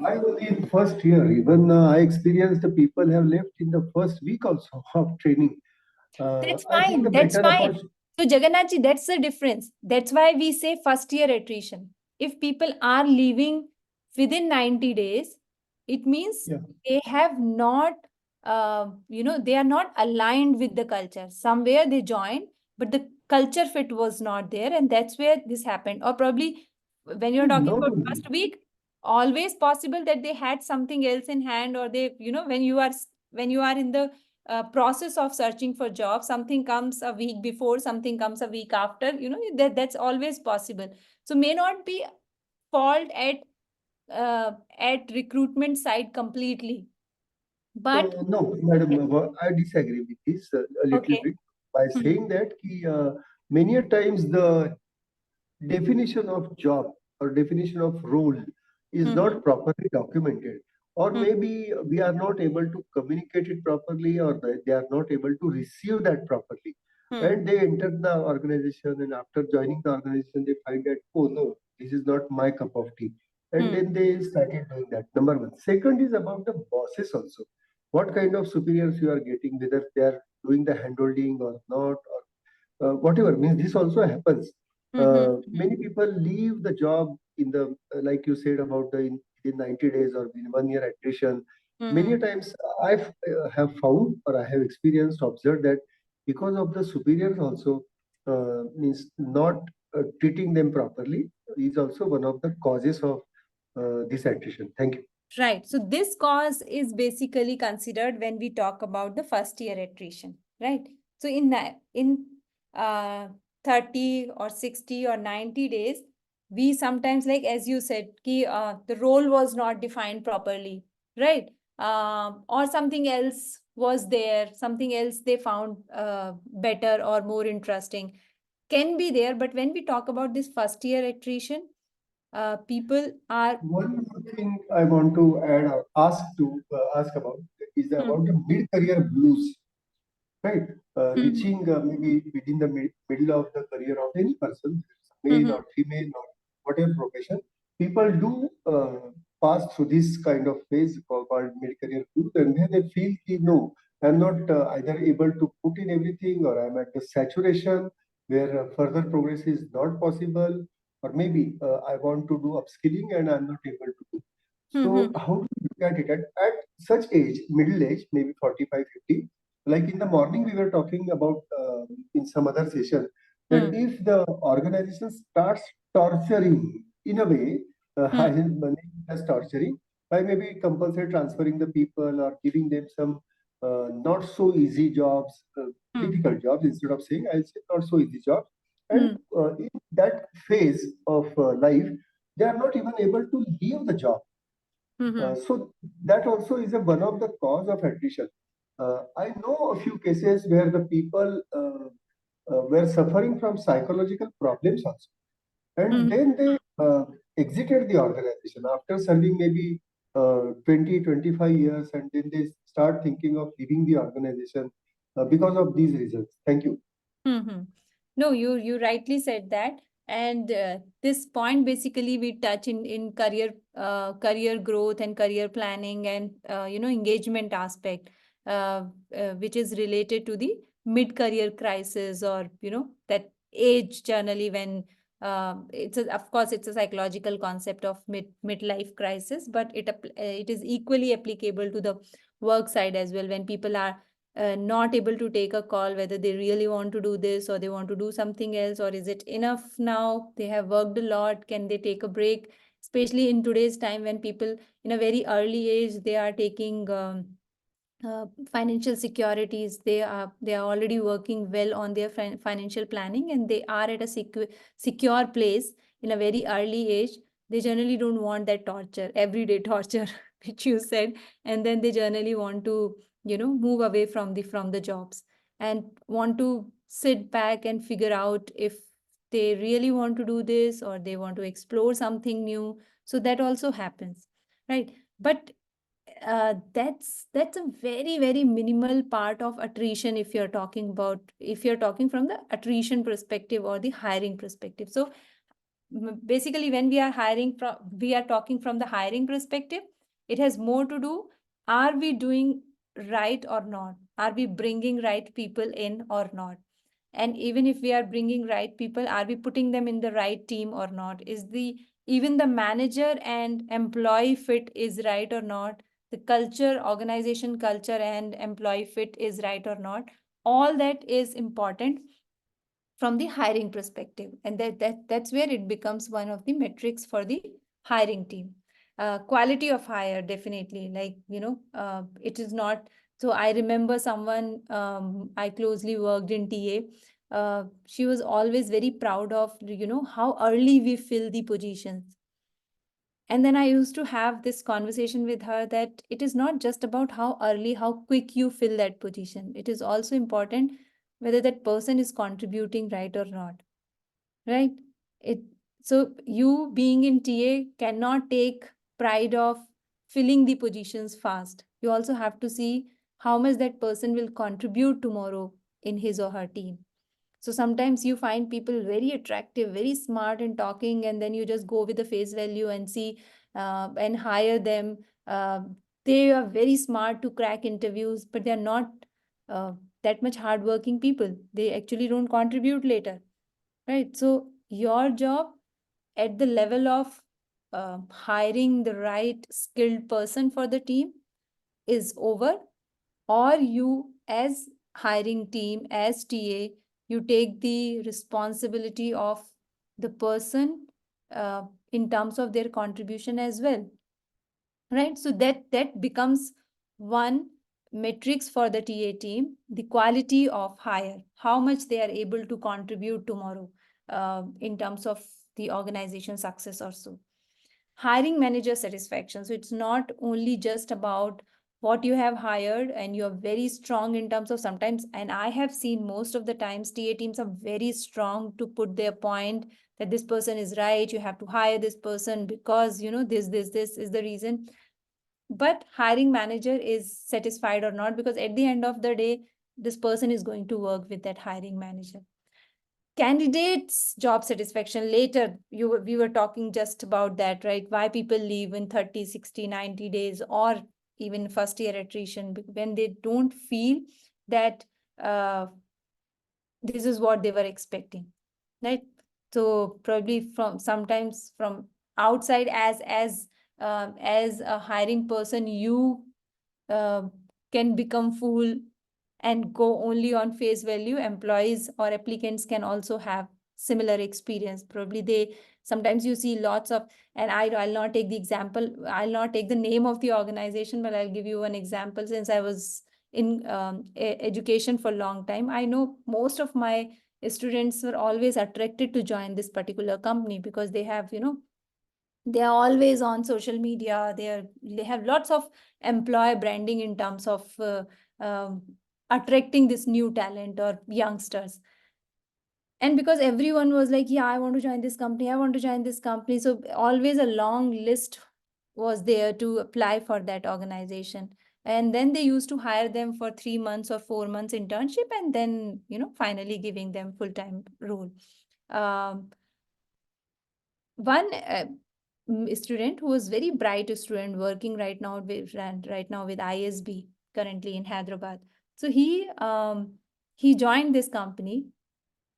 I only in first year, even I experienced the people have left in the first week also of training. That's I think fine. the That's better fine. approach. So Jagannathji, that's the difference. That's why we say first year attrition. If people are leaving within 90 days, it means Yeah. they have not, they are not aligned with the culture. Somewhere they joined, but the culture fit was not there. And that's where this happened. Or probably when you're talking Not about only. first week, always possible that they had something else in hand, or they, when you are in the process of searching for jobs, something comes a week before, something comes a week after, that's always possible. So may not be fault at recruitment side completely, but No, madam, I disagree with this a little okay. bit by saying that many a times the definition of job or definition of role is not properly documented, or maybe we are not able to communicate it properly, or they are not able to receive that properly. And they enter the organization, and after joining the organization, they find that, oh no, this is not my cup of tea. And then they started doing that. Number one. Second is about the bosses also. What kind of superiors you are getting, whether they are doing the handholding or not, or whatever. Means this also happens. Many people leave the job in the, like you said about in 90 days or in 1 year attrition. Many times I have found, or I have experienced, observed that because of the superiors also means not treating them properly is also one of the causes of this attrition. Thank you. Right. So this cause is basically considered when we talk about the first year attrition, right? So in 30 or 60 or 90 days, we sometimes, like as you said, the role was not defined properly, right? Or something else was there, something else they found better or more interesting can be there. But when we talk about this first year attrition, people are One more thing I want to add or ask about is about the mid-career blues, right? Reaching maybe within the middle of the career of any person, male or female or whatever profession, people do pass through this kind of phase called mid-career blues, and then they feel, no, I'm not either able to put in everything, or I'm at the saturation where further progress is not possible, or maybe I want to do upskilling and I'm not able to do. So how do you look at it at such age, middle age, maybe 45, 50? Like in the morning, we were talking about in some other session that if the organization starts torturing in a way, I mean, as torturing, by maybe compulsory transferring the people or giving them some not so easy jobs, difficult jobs, instead of saying, I'll say not so easy jobs. And in that phase of life, they are not even able to leave the job. So that also is one of the cause of attrition. I know a few cases where the people were suffering from psychological problems also, and then they exited the organization after serving maybe 20, 25 years, and then they start thinking of leaving the organization because of these reasons. Thank you. No, you rightly said that. And this point basically we touch in career growth and career planning and engagement aspect, which is related to the mid-career crisis, or that age generally when of course it's a psychological concept of midlife crisis, but it is equally applicable to the work side as well, when people are not able to take a call whether they really want to do this or they want to do something else, or is it enough now, they have worked a lot, can they take a break, especially in today's time when people in a very early age they are taking financial securities, they are already working well on their financial planning, and they are at a secure place in a very early age. They generally don't want that torture, everyday torture which you said, and then they generally want to move away from the jobs and want to sit back and figure out if they really want to do this or they want to explore something new. So that also happens, right? But that's a very, very minimal part of attrition if you're talking from the attrition perspective or the hiring perspective. So basically when we are talking from the hiring perspective, it has more to do, are we doing right or not, are we bringing right people in or not, and even if we are bringing right people, are we putting them in the right team or not, is even the manager and employee fit is right or not, the culture, organization culture and employee fit is right or not. All that is important from the hiring perspective, and that's where it becomes one of the metrics for the hiring team. Quality of hire, definitely, like it is not. So I remember someone I closely worked in TA. She was always very proud of how early we fill the positions. And then I used to have this conversation with her that it is not just about how early, how quick you fill that position. It is also important whether that person is contributing right or not, right? So you being in TA cannot take pride of filling the positions fast. You also have to see how much that person will contribute tomorrow in his or her team. So sometimes you find people very attractive, very smart in talking, and then you just go with the face value and see and hire them. They are very smart to crack interviews, but they're not that much hardworking people. They actually don't contribute later, right? So your job at the level of hiring the right skilled person for the team is over, or you as hiring team, as TA, you take the responsibility of the person in terms of their contribution as well, right? So that becomes one metrics for the TA team, the quality of hire, how much they are able to contribute tomorrow in terms of the organization success or so. Hiring manager satisfaction. So it's not only just about what you have hired and you're very strong in terms of sometimes, and I have seen most of the times TA teams are very strong to put their point that this person is right, you have to hire this person because this is the reason. But hiring manager is satisfied or not, because at the end of the day, this person is going to work with that hiring manager. Candidates job satisfaction, later we were talking just about that, right? Why people leave in 30, 60, 90 days, or even first year attrition, when they don't feel that this is what they were expecting, right? So probably sometimes from outside, as a hiring person, you can become fool and go only on face value. Employees or applicants can also have similar experience. Probably sometimes you see lots of, and I'll not take the name of the organization, but I'll give you an example. Since I was in education for a long time, I know most of my students were always attracted to join this particular company because they have, they are always on social media. They have lots of employer branding in terms of attracting this new talent or youngsters. And because everyone was like, yeah, I want to join this company, I want to join this company. So always a long list was there to apply for that organization. And then they used to hire them for 3 months or 4 months internship, and then, finally giving them full-time role. One student who was very bright student working right now with ISB currently in Hyderabad. So he joined this company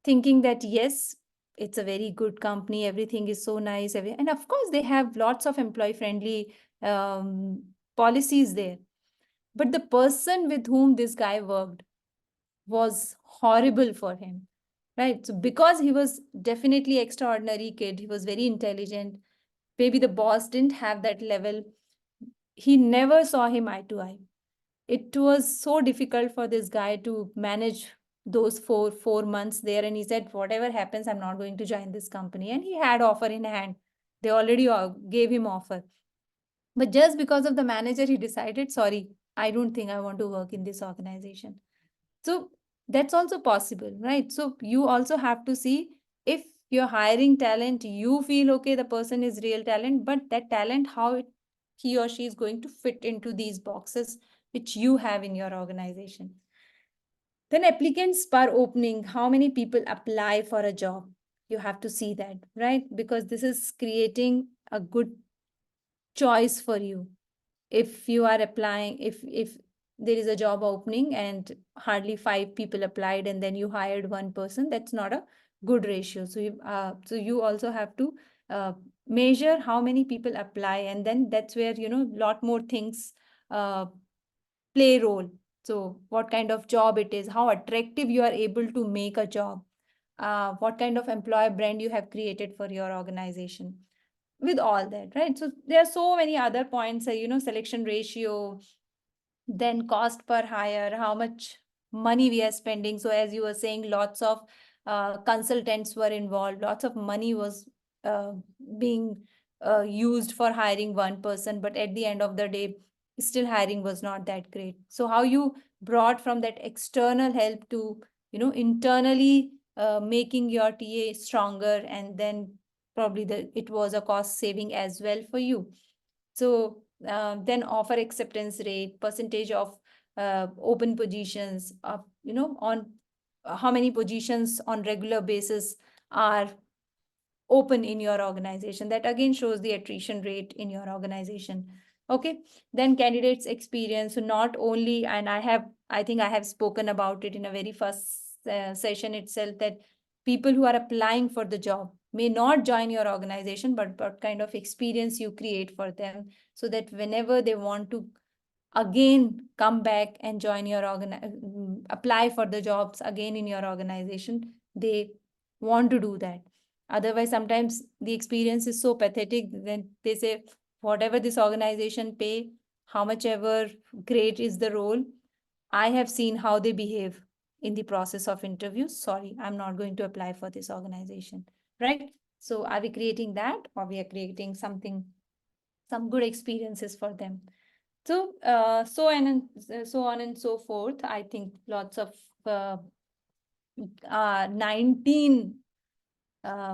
thinking that yes, it's a very good company, everything is so nice, and of course they have lots of employee friendly policies there. But the person with whom this guy worked was horrible for him, right? So because he was definitely extraordinary kid, he was very intelligent, maybe the boss didn't have that level, he never saw him eye to eye. It was so difficult for this guy to manage those four months there, and he said, whatever happens, I'm not going to join this company. And he had offer in hand, they already gave him offer, but just because of the manager he decided, sorry, I don't think I want to work in this organization. So that's also possible, right? So you also have to see, if you're hiring talent, you feel okay, the person is real talent, but that talent, how he or she is going to fit into these boxes which you have in your organization. Then applicants per opening, how many people apply for a job? You have to see that, right? Because this is creating a good choice for you. If you are applying, if there is a job opening and hardly 5 people applied and then you hired one person, that's not a good ratio. So you also have to measure how many people apply, and then that's where lot more things play role. So what kind of job it is, how attractive you are able to make a job, what kind of employer brand you have created for your organization, with all that, right? So there are so many other points, selection ratio, then cost per hire, how much money we are spending. So as you were saying, lots of consultants were involved, lots of money was being used for hiring one person, but at the end of the day, still hiring was not that great. So how you brought from that external help to, internally making your TA stronger, and then probably it was a cost saving as well for you. So then offer acceptance rate, percentage of open positions, on how many positions on regular basis are open in your organization. That again shows the attrition rate in your organization. Okay, then candidates experience. So not only, and I think I have spoken about it in a very first session itself, that people who are applying for the job may not join your organization, but what kind of experience you create for them, so that whenever they want to again come back and join your apply for the jobs again in your organization, they want to do that. Otherwise, sometimes the experience is so pathetic, then they say, whatever this organization pay, how much ever great is the role, I have seen how they behave in the process of interviews. Sorry, I'm not going to apply for this organization, right? So are we creating that, or we are creating some good experiences for them? So so on and so forth. I think lots of 19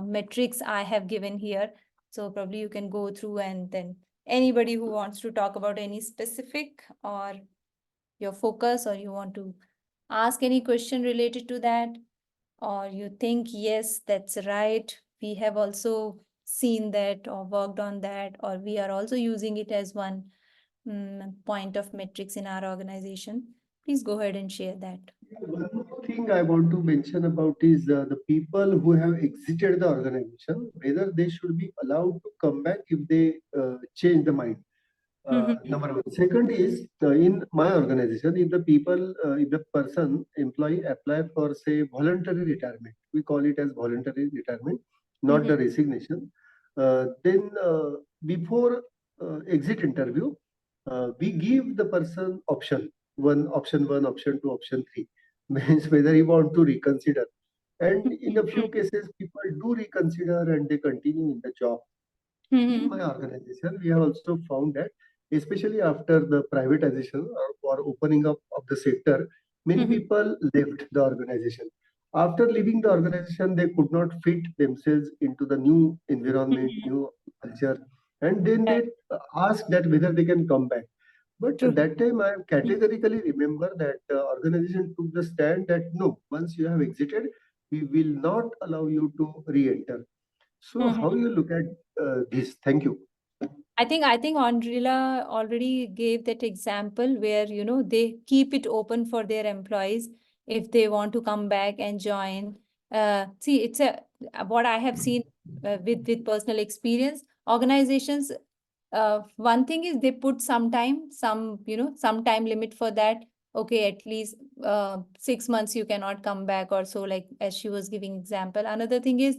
metrics I have given here. So probably you can go through, and then anybody who wants to talk about any specific or your focus, or you want to ask any question related to that, or you think, yes, that's right, we have also seen that or worked on that, or we are also using it as one point of metrics in our organization, please go ahead and share that. One more thing I want to mention about is the people who have exited the organization, whether they should be allowed to come back if they change the mind. Number one. Second is, in my organization, if the employee apply for, say, voluntary retirement, we call it as voluntary retirement, not the resignation. Then before exit interview, we give the person option one, option 2, option 3, means whether he want to reconsider. And in a few cases, people do reconsider and they continue in the job. In my organization, we have also found that, especially after the privatization or opening up of the sector, many people left the organization. After leaving the organization, they could not fit themselves into the new environment, new culture, and then they asked that whether they can come back. But True. at that time, I categorically remember that the organization took the stand that no, once you have exited, we will not allow you to re-enter. So, how you look at this? Thank you. I think Andrila already gave that example where, you know, they keep it open for their employees if they want to come back and join. See, it's what I have seen with personal experience. Organizations, one thing is they put some time limit for that. Okay, at least 6 months you cannot come back or so, like as she was giving example. Another thing is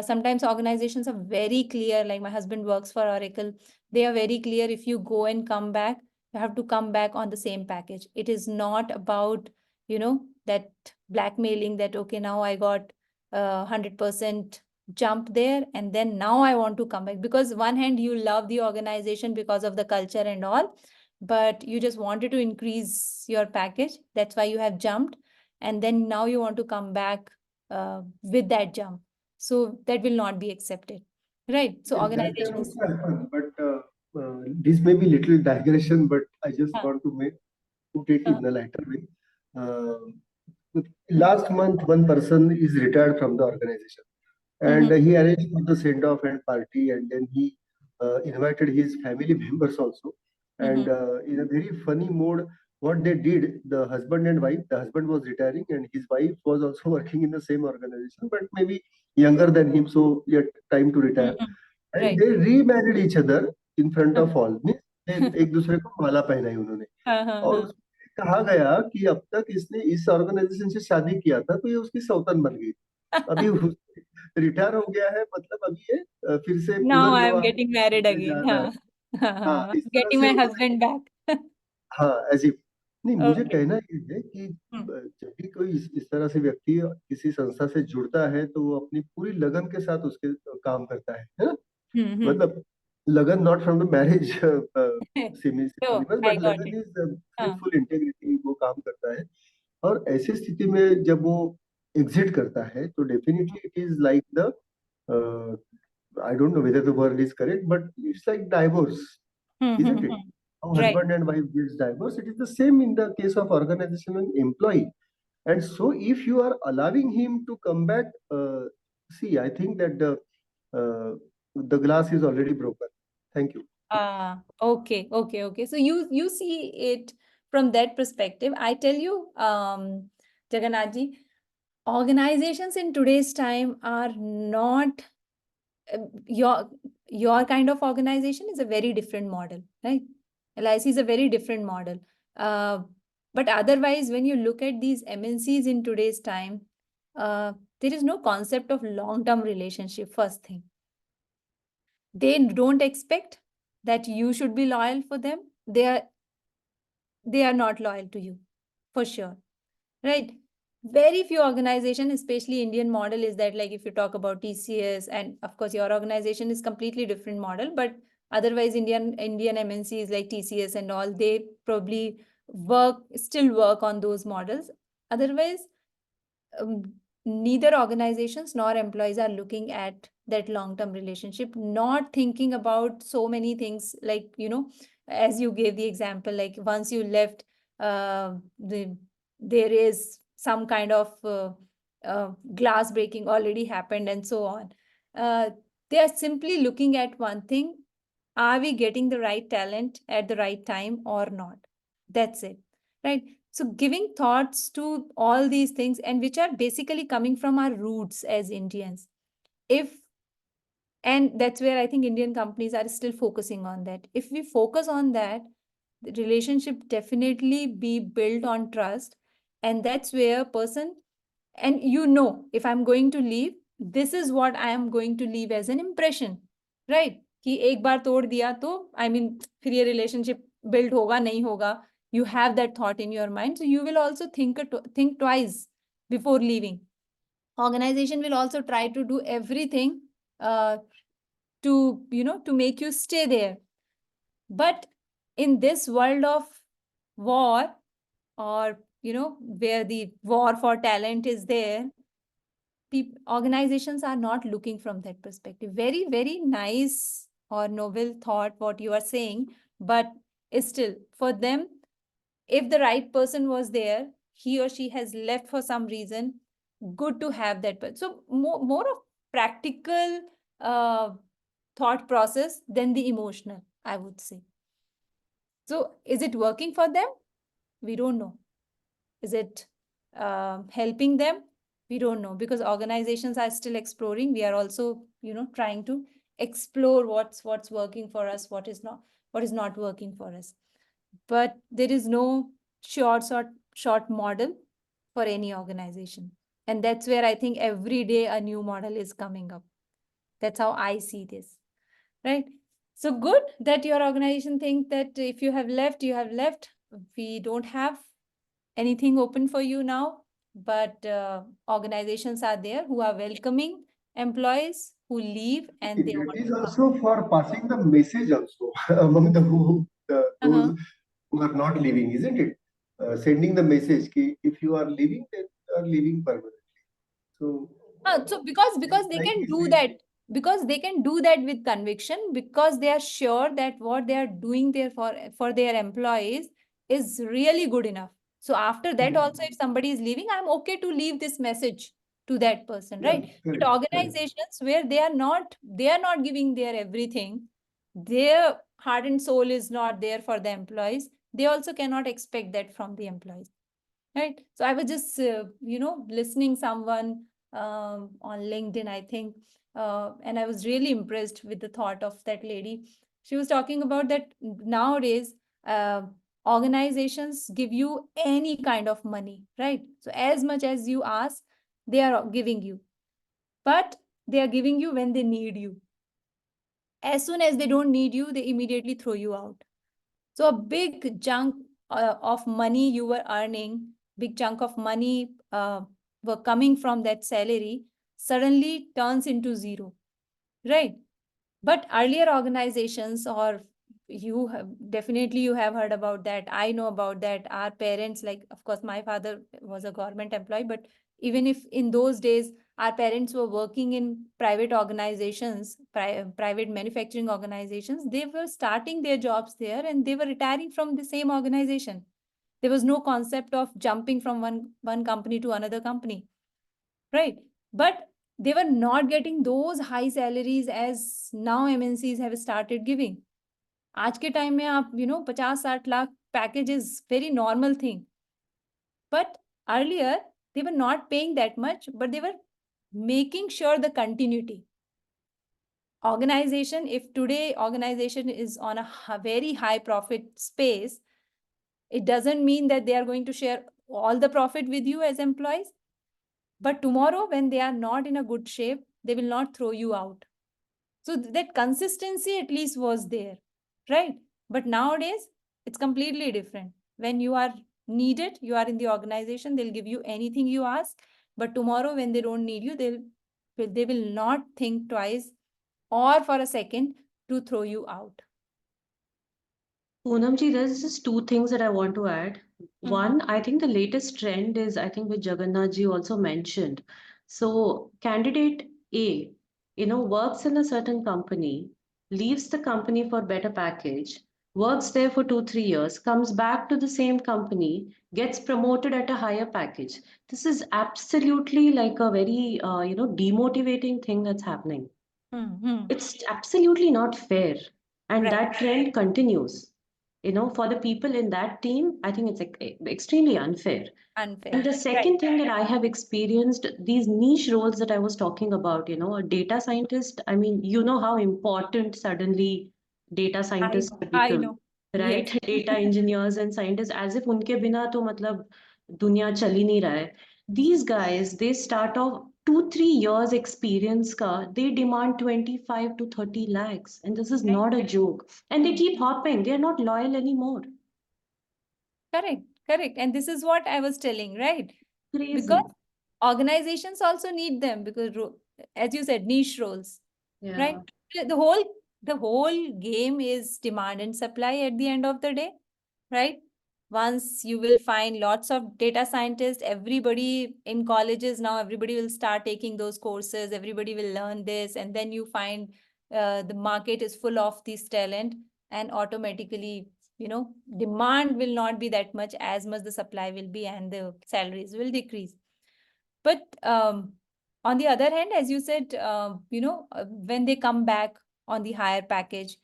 sometimes organizations are very clear, like my husband works for Oracle. They are very clear, if you go and come back, you have to come back on the same package. It is not about, you know, that blackmailing that, okay, now I got 100% jump there and then now I want to come back. Because one hand you love the organization because of the culture and all, but you just wanted to increase your package. That's why you have jumped. And then now you want to come back with that jump. So that will not be accepted, right? So Yes, that can organizations. also happen, but this may be little digression, but I just want to put it in a lighter way. Last month, one person is retired from the organization, and he arranged for the send-off and party, and then he invited his family members also. And in a very funny mode, what they did, the husband and wife, the husband was retiring, and his wife was also working in the same organization, but maybe younger than him, so yet time to retire. And Right. they remarried each other in front of all. Means एक दूसरे को माला पहनाई उन्होंने. और उसमें कहा गया कि अब तक इसने इस ऑर्गेनाइजेशन से शादी किया था तो ये उसकी सौतन बन गई. अभी रिटायर हो गया है, मतलब अभी ये फिर से Now I am पुनर्विवाह getting married में जा again. रहा है. हाँ, इस तरह Getting से my उन्होंने, husband back. हाँ, ऐसी नहीं, मुझे Okay. कहना ये है कि जब भी कोई इस तरह से व्यक्ति किसी संस्था से जुड़ता है तो वो अपनी पूरी लगन के साथ उसके काम करता है ना. मतलब लगन not from the marriage So but I got लगन it. इज फुल इंटीग्रिटी, वो काम करता है. और ऐसी स्थिति में जब वो एग्जिट करता है तो definitely it is like the, I don't know whether the word is correct, but it's like divorce, isn't it? How Right. husband and wife gets divorced, it is the same in the case of organization and employee. And so if you are allowing him to come back, see, I think that the glass is already broken. Thank you. Okay. So you see it from that perspective. I tell you, Jagannath ji, organizations in today's time are not your kind of organization is a very different model, right? LIC is a very different model. But otherwise, when you look at these MNCs in today's time, there is no concept of long-term relationship, first thing. They don't expect that you should be loyal for them. They are not loyal to you, for sure, right? Very few organizations, especially Indian model, is that, like if you talk about TCS, and of course your organization is completely different model, but otherwise Indian MNCs like TCS and all, they probably still work on those models. Otherwise, neither organizations nor employees are looking at that long-term relationship, not thinking about so many things, like, you know, as you gave the example, like once you left, there is some kind of glass breaking already happened and so on. They are simply looking at one thing: are we getting the right talent at the right time or not? That's it, right? So giving thoughts to all these things, and which are basically coming from our roots as Indians. And that's where I think Indian companies are still focusing on that. If we focus on that, the relationship definitely be built on trust. And that's where a person, and you know, if I'm going to leave, this is what I am going to leave as an impression, right? कि एक बार तोड़ दिया तो, I mean, फिर ये relationship build होगा नहीं होगा. You have that thought in your mind, so you will also think twice before leaving. Organization will also try to do everything to make you stay there. But in this world of war, or where the war for talent is there, organizations are not looking from that perspective. Very, very nice or novel thought what you are saying, but still for them, if the right person was there, he or she has left for some reason, good to have that person. So more of practical thought process than the emotional, I would say. So is it working for them? We don't know. Is it helping them? We don't know, because organizations are still exploring. We are also, trying to explore what's working for us, what is not working for us. But there is no short model for any organization. And that's where I think every day a new model is coming up. That's how I see this, right? So good that your organization thinks that if you have left, you have left. We don't have anything open for you now, but organizations are there who are welcoming employees who leave and they It want is to come. also for passing the message also among those who are not leaving, isn't it? Sending the message ki if you are leaving, then you are leaving permanently. So, So because they like can we do said, that, because they can do that with conviction, because they are sure that what they are doing there for their employees is really good enough. So after that also, if somebody is leaving, I'm okay to leave this message to that person, yeah, right? But correct. organizations where they are not giving their everything, their heart and soul is not there for the employees, they also cannot expect that from the employees, right? So I was just listening someone on LinkedIn, I think, and I was really impressed with the thought of that lady. She was talking about that nowadays organizations give you any kind of money, right? So as much as you ask, they are giving you, but they are giving you when they need you. As soon as they don't need you, they immediately throw you out. So a big chunk of money you were earning, big chunk of money were coming from that salary, suddenly turns into zero, right? But earlier organizations, or you have definitely you have heard about that. I know about that. Our parents, like, of course, my father was a government employee, but even if in those days our parents were working in private organizations, private manufacturing organizations, they were starting their jobs there and they were retiring from the same organization. There was no concept of jumping from one company to another company, right? But they were not getting those high salaries as now MNCs have started giving. आज के time में आप 50-60 lakh package is very normal thing. But earlier they were not paying that much, but they were making sure the continuity. Organization, if today organization is on a very high profit space, it doesn't mean that they are going to share all the profit with you as employees. But tomorrow, when they are not in a good shape, they will not throw you out. So that consistency at least was there, right? But nowadays, it's completely different. When you are needed, you are in the organization, they'll give you anything you ask. But tomorrow, when they don't need you, they will not think twice or for a second to throw you out. Poonam ji, there's just two things that I want to add. One, I think the latest trend is, I think, which Jagannath ji also mentioned. So, candidate A, works in a certain company, leaves the company for better package, works there for 2-3 years, comes back to the same company, gets promoted at a higher package. This is absolutely like a very, demotivating thing that's happening. It's absolutely not fair. And Right. that trend continues. For the people in that team, I think it's extremely unfair. Unfair. And the second thing that I have experienced, these niche roles that I was talking about, a data scientist, I mean, you know how important suddenly data scientists have I become, know. right? Yes. Data engineers and scientists, as if unke bina to matlab dunya chal hi nahi raha hai. These guys, they start off 2-3 years experience ka, they demand 25 to 30 lakhs. And this is not a joke. And they keep hopping. They're not loyal anymore. Correct. And this is what I was telling, right? Crazy. Because organizations also need them, because as you said, niche roles, Yeah. right? The whole game is demand and supply at the end of the day, right? Once you will find lots of data scientists, everybody in colleges now, everybody will start taking those courses, everybody will learn this, and then you find the market is full of this talent, and automatically, you know, demand will not be that much, as much the supply will be, and the salaries will decrease. But on the other hand, as you said, you know, when they come back on the higher package,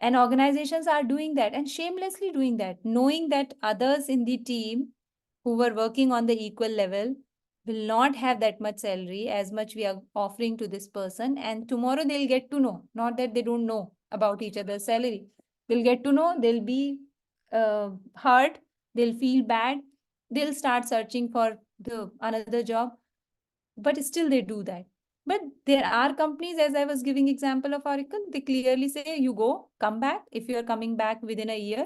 and organizations are doing that and shamelessly doing that, knowing that others in the team who were working on the equal level will not have that much salary as much we are offering to this person. And tomorrow they'll get to know, not that they don't know about each other's salary. They'll get to know, they'll be hurt, they'll feel bad, they'll start searching for the another job, but still they do that. But there are companies, as I was giving example of Oracle, they clearly say, you go, come back. If you are coming back within a year,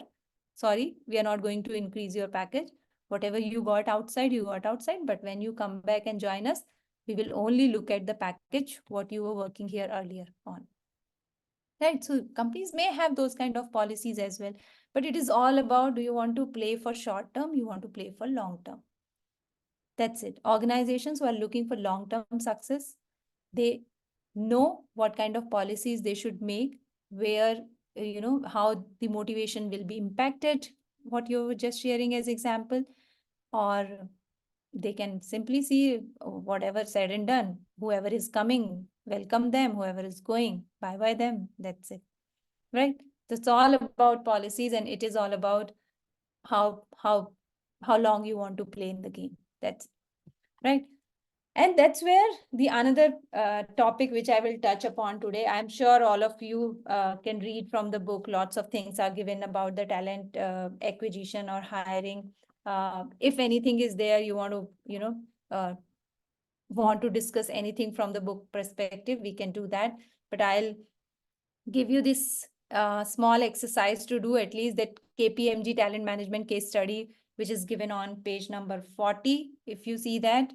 sorry, we are not going to increase your package. Whatever you got outside, you got outside. But when you come back and join us, we will only look at the package, what you were working here earlier on. Right? So companies may have those kind of policies as well. But it is all about, do you want to play for short term? You want to play for long term. That's it. Organizations who are looking for long-term success, they know what kind of policies they should make, where, you know, how the motivation will be impacted, what you were just sharing as example, or they can simply see whatever said and done. Whoever is coming, welcome them. Whoever is going, bye-bye them. That's it. Right? So it's all about policies, and it is all about how long you want to play in the game. That's right. And that's where the another topic which I will touch upon today. I'm sure all of you can read from the book. Lots of things are given about the talent acquisition or hiring. If anything is there, you want to, you know, want to discuss anything from the book perspective, we can do that. But I'll give you this small exercise to do, at least that KPMG talent management case study, which is given on page number 40. If you see that,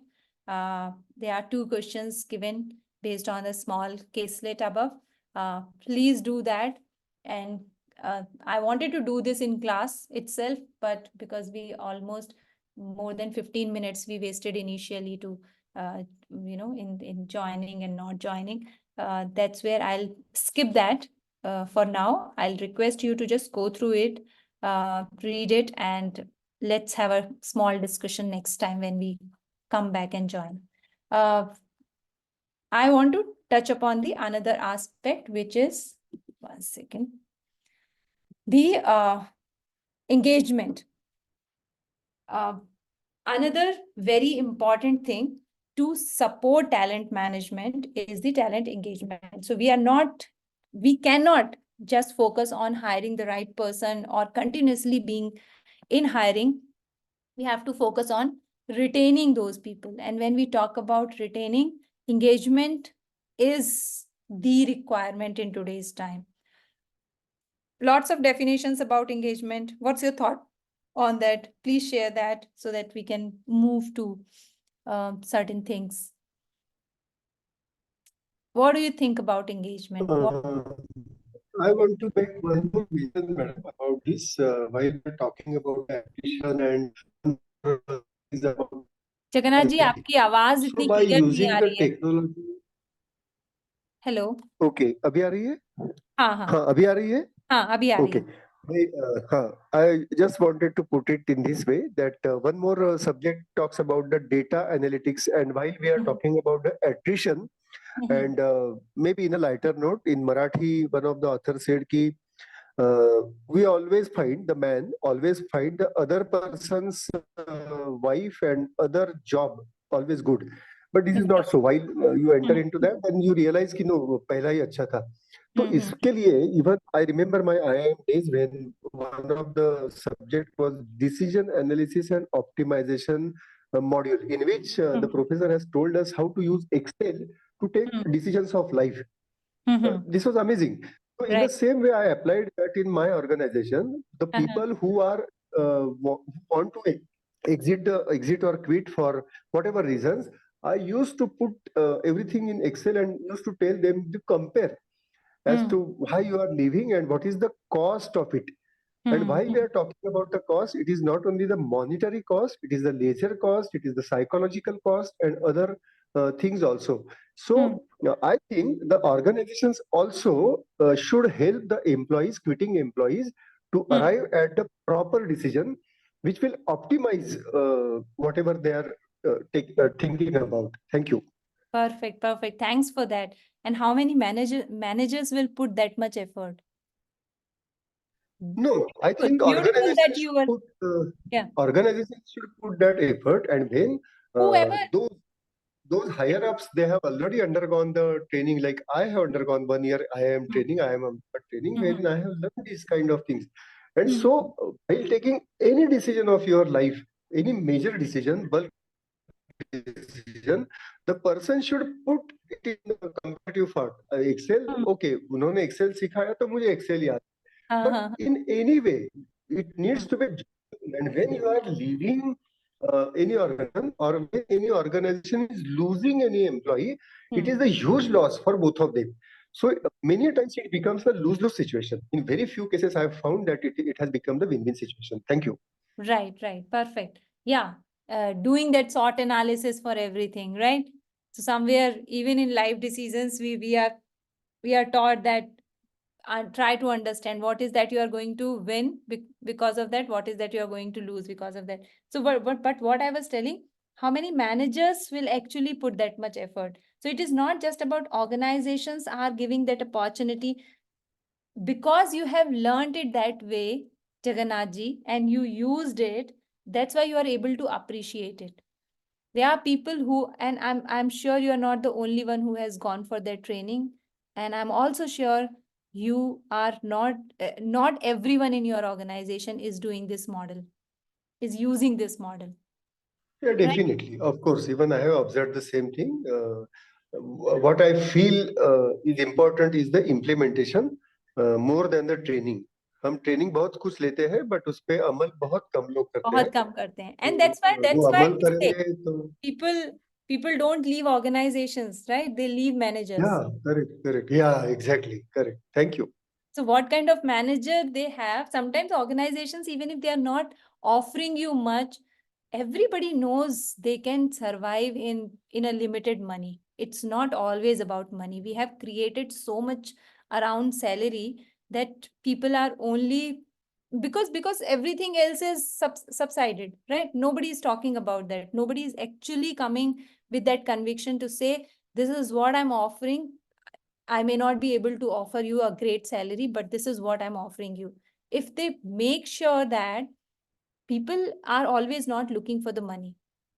there are 2 questions given based on a small caselet above. Please do that. And I wanted to do this in class itself, but because we almost more than 15 minutes we wasted initially to, you know, in joining and not joining. That's where I'll skip that for now. I'll request you to just go through it, read it, and let's have a small discussion next time when we come back and join. I want to touch upon the another aspect, which is, one second, the engagement. Another very important thing to support talent management is the talent engagement. So we cannot just focus on hiring the right person or continuously being in hiring. We have to focus on retaining those people. And when we talk about retaining, engagement is the requirement in today's time. Lots of definitions about engagement. What's your thought on that? Please share that so that we can move to certain things. What do you think about engagement? I want to make one more vision, madam, about this. While we're talking about acquisition and is about Jagannath ji, आपकी आवाज इतनी by clear नहीं using uh the रही है. technology. Hello. Okay, अभी आ रही है? हाँ हाँ हाँ, अभी आ रही है? हाँ, अभी आ रही Okay. है. I just wanted to put it in this way that one more subject talks about the data analytics, and while we are talking about the attrition, and maybe in a lighter note, in Marathi, one of the authors said ki, we always find, the man always find the other person's wife and other job always good. But this is not so. While you enter into that, then you realize कि no, पहला ही अच्छा था. तो इसके लिए even I remember my IIM days when one of the subject was decision analysis and optimization module, in which the professor has told us how to use Excel to take decisions of life. This was amazing. So in the same way, I applied that in my organization. The people who are want to exit or quit for whatever reasons, I used to put everything in Excel and used to tell them to compare as to how you are living and what is the cost of it. And while we are talking about the cost, it is not only the monetary cost, it is the leisure cost, it is the psychological cost, and other things also. So I think the organizations also should help the employees, quitting employees, to arrive at the proper decision, which will optimize whatever they are thinking about. Thank you. Perfect, perfect. Thanks for that. And how many managers will put that much effort? No, I think Beautiful that organizations you were, should yeah. organizations should put that effort, and when Whoever, those higher ups, they have already undergone the training. Like I have undergone 1 year IIM training, I am a training wherein I have learned these kind of things. And so while taking any decision of your life, any major decision, bulk decision, the person should put it in the comparative part. Excel, okay, उन्होंने Excel सिखाया तो मुझे Excel याद. But in any way, it needs to be. And when you are leaving any organization, or when any organization is losing any employee, it is a huge loss for both of them. So many times it becomes a lose-lose situation. In very few cases, I have found that it has become the win-win situation. Thank you. Right, right. Perfect. Yeah. Doing that SWOT analysis for everything, right? So somewhere, even in life decisions, we are taught that try to understand what is that you are going to win because of that, what is that you are going to lose because of that. So but what I was telling, how many managers will actually put that much effort? So it is not just about organizations are giving that opportunity because you have learned it that way, Jagannath ji, and you used it. That's why you are able to appreciate it. There are people who, and I'm sure you are not the only one who has gone for their training, and I'm also sure you are not everyone in your organization is doing this model, is using this model. Yeah, definitely. Of course, even I have observed the same thing. What I feel is important is the implementation more than the training. हम training बहुत कुछ लेते हैं but उस पे अमल बहुत कम लोग करते हैं. बहुत कम करते हैं. And that's why वो अमल करेंगे तो people don't leave organizations, right? They leave managers. Yeah, correct. Yeah, exactly, correct. Thank you. So what kind of manager they have? Sometimes organizations, even if they are not offering you much, everybody knows they can survive in a limited money. It's not always about money. We have created so much around salary that people are only because everything else is subsided, right? Nobody is talking about that. Nobody is actually coming with that conviction to say, this is what I'm offering. I may not be able to offer you a great salary, but this is what I'm offering you. If they make sure that people are always not looking for the money,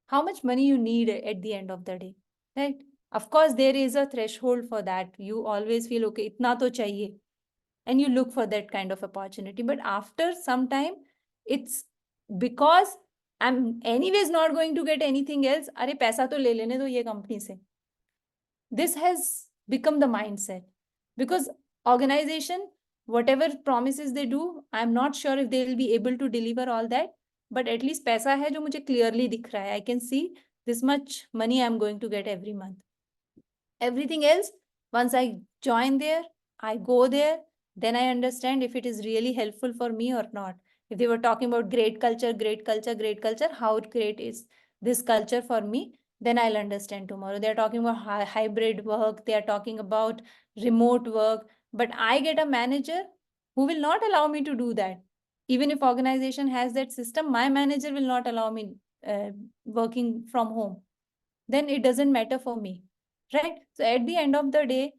how much money you need at the end of the day, right? Of course, there is a threshold for that. You always feel, okay, itna to chahiye. And you look for that kind of opportunity. But after some time, it's because I'm anyways not going to get anything else. Are paisa to le lene do ye company se. This has become the mindset because organization, whatever promises they do, I'm not sure if they will be able to deliver all that, but at least paisa hai jo mujhe clearly dikh raha hai. I can see this much money I'm going to get every month. Everything else, once I join there, I go there, then I understand if it is really helpful for me or not. If they were talking about great culture, how great is this culture for me, then I'll understand tomorrow. They're talking about hybrid work, they are talking about remote work, but I get a manager who will not allow me to do that. Even if organization has that system, my manager will not allow me working from home. Then it doesn't matter for me, right? So at the end of the day,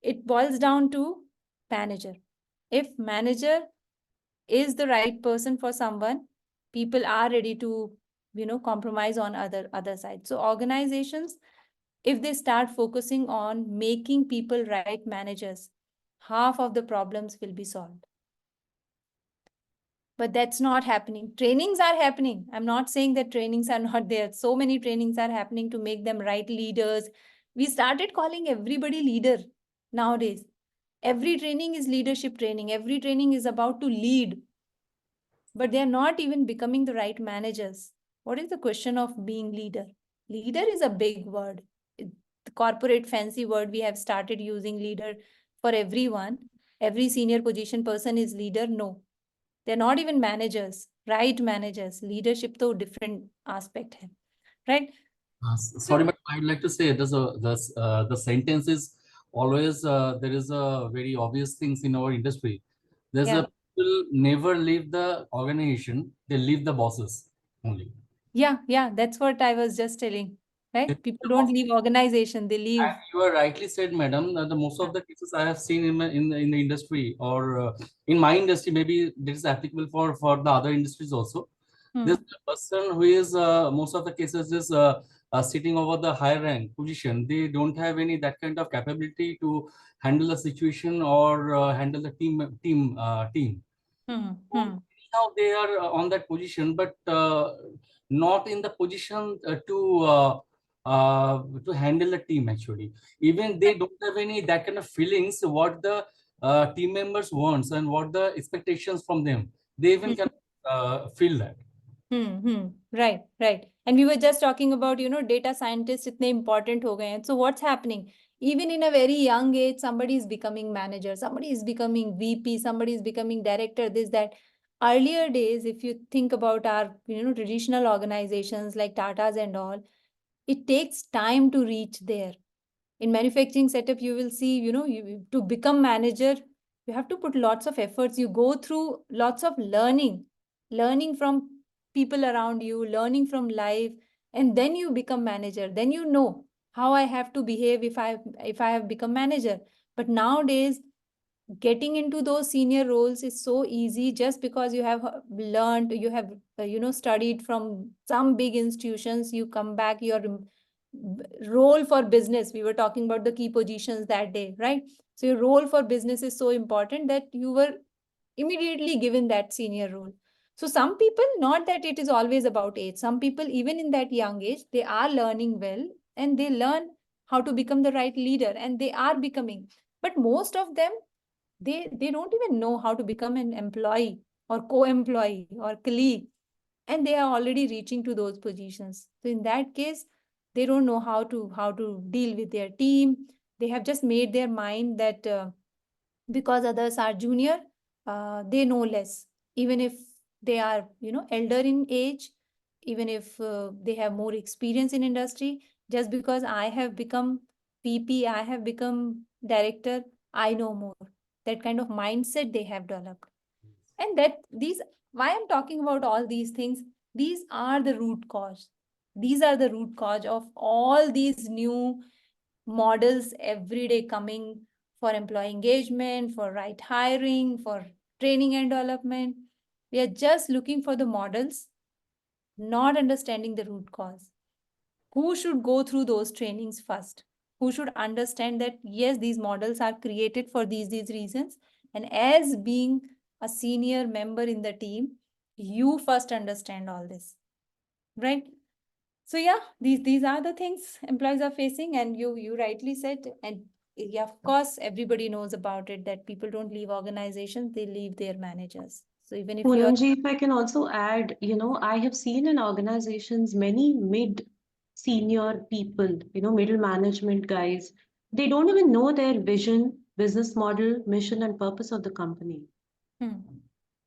it boils down to manager. If manager is the right person for someone, people are ready to, compromise on other side. So organizations, if they start focusing on making people right managers, half of the problems will be solved. But that's not happening. Trainings are happening. I'm not saying that trainings are not there. So many trainings are happening to make them right leaders. We started calling everybody leader nowadays. Every training is leadership training. Every training is about to lead. But they are not even becoming the right managers. What is the question of being leader? Leader is a big word. The corporate fancy word we have started using leader for everyone. Every senior position person is leader. No. They're not even managers, right? Managers, leadership to different aspect hai, right? Sorry, but I'd like to say the sentence is always there is a very obvious things in our industry. There's Yeah. a people never leave the organization; they leave the bosses only. Yeah, that's what I was just telling, They right? leave People the don't bosses. leave organization, they leave. And you are rightly said, madam. The most of the cases I have seen in the industry or in my industry, maybe this is applicable for the other industries also. This person who is most of the cases is sitting over the higher rank position. They don't have any that kind of capability to handle the situation or handle the team. Now they are on that position, but not in the position to handle the team actually. Even they don't have any that kind of feelings what the team members wants and what the expectations from them. They even can feel that. Right. And we were just talking about, data scientists itne important ho gaye hain. So what's happening? Even in a very young age, somebody is becoming manager, somebody is becoming VP, somebody is becoming director, this, that. Earlier days, if you think about our, traditional organizations like Tata's and all, it takes time to reach there. In manufacturing setup, you will see, to become manager, you have to put lots of efforts. You go through lots of learning from people around you, learning from life, and then you become manager. Then you know how I have to behave if I have become manager. But nowadays, getting into those senior roles is so easy just because you have learned, you have studied from some big institutions. You come back, your role for business, we were talking about the key positions that day, right? So your role for business is so important that you were immediately given that senior role. So some people, not that it is always about age, some people even in that young age, they are learning well and they learn how to become the right leader, and they are becoming. But most of them, they don't even know how to become an employee or co-employee or colleague, and they are already reaching to those positions. So in that case, they don't know how to deal with their team. They have just made their mind that because others are junior, they know less, even if they are elder in age, even if they have more experience in industry. Just because I have become VP, I have become director, I know more. That kind of mindset they have developed. And that these, why I'm talking about all these things, these are the root cause. These are the root cause of all these new models every day coming for employee engagement, for right hiring, for training and development. We are just looking for the models, not understanding the root cause. Who should go through those trainings first? Who should understand that, yes, these models are created for these reasons. And as being a senior member in the team, you first understand all this, right? So yeah, these are the things employees are facing, and you rightly said, and yeah, of course, everybody knows about it, that people don't leave organizations, they leave their managers. So even if you're... Poonamji, if I can also add, I have seen in organizations many mid-senior people, middle management guys, they don't even know their vision, business model, mission, and purpose of the company.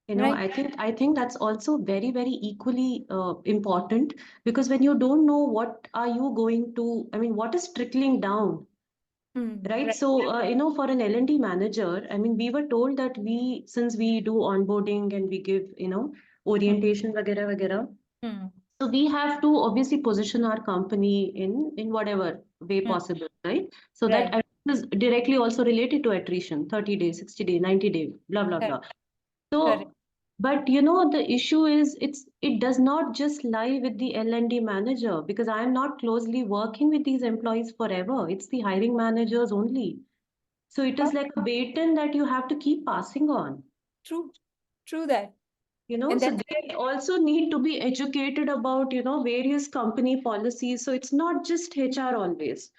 Right. I think that's also very, very equally important, because when you don't know what are you going to, what is trickling down, right? So, for an L&D manager, we were told that since we do onboarding and we give, orientation, vagera, vagera. So we have to obviously position our company in whatever way possible, right? So Right. that is directly also related to attrition, 30 days, 60 days, 90 days, blah, blah, blah. So, Correct. but the issue is it does not just lie with the L&D manager, because I am not closely working with these employees forever. It's the hiring managers only. So it is like a baton that you have to keep passing on. True that. And So that's they also need to be educated about, various company policies. So it's not just HR always.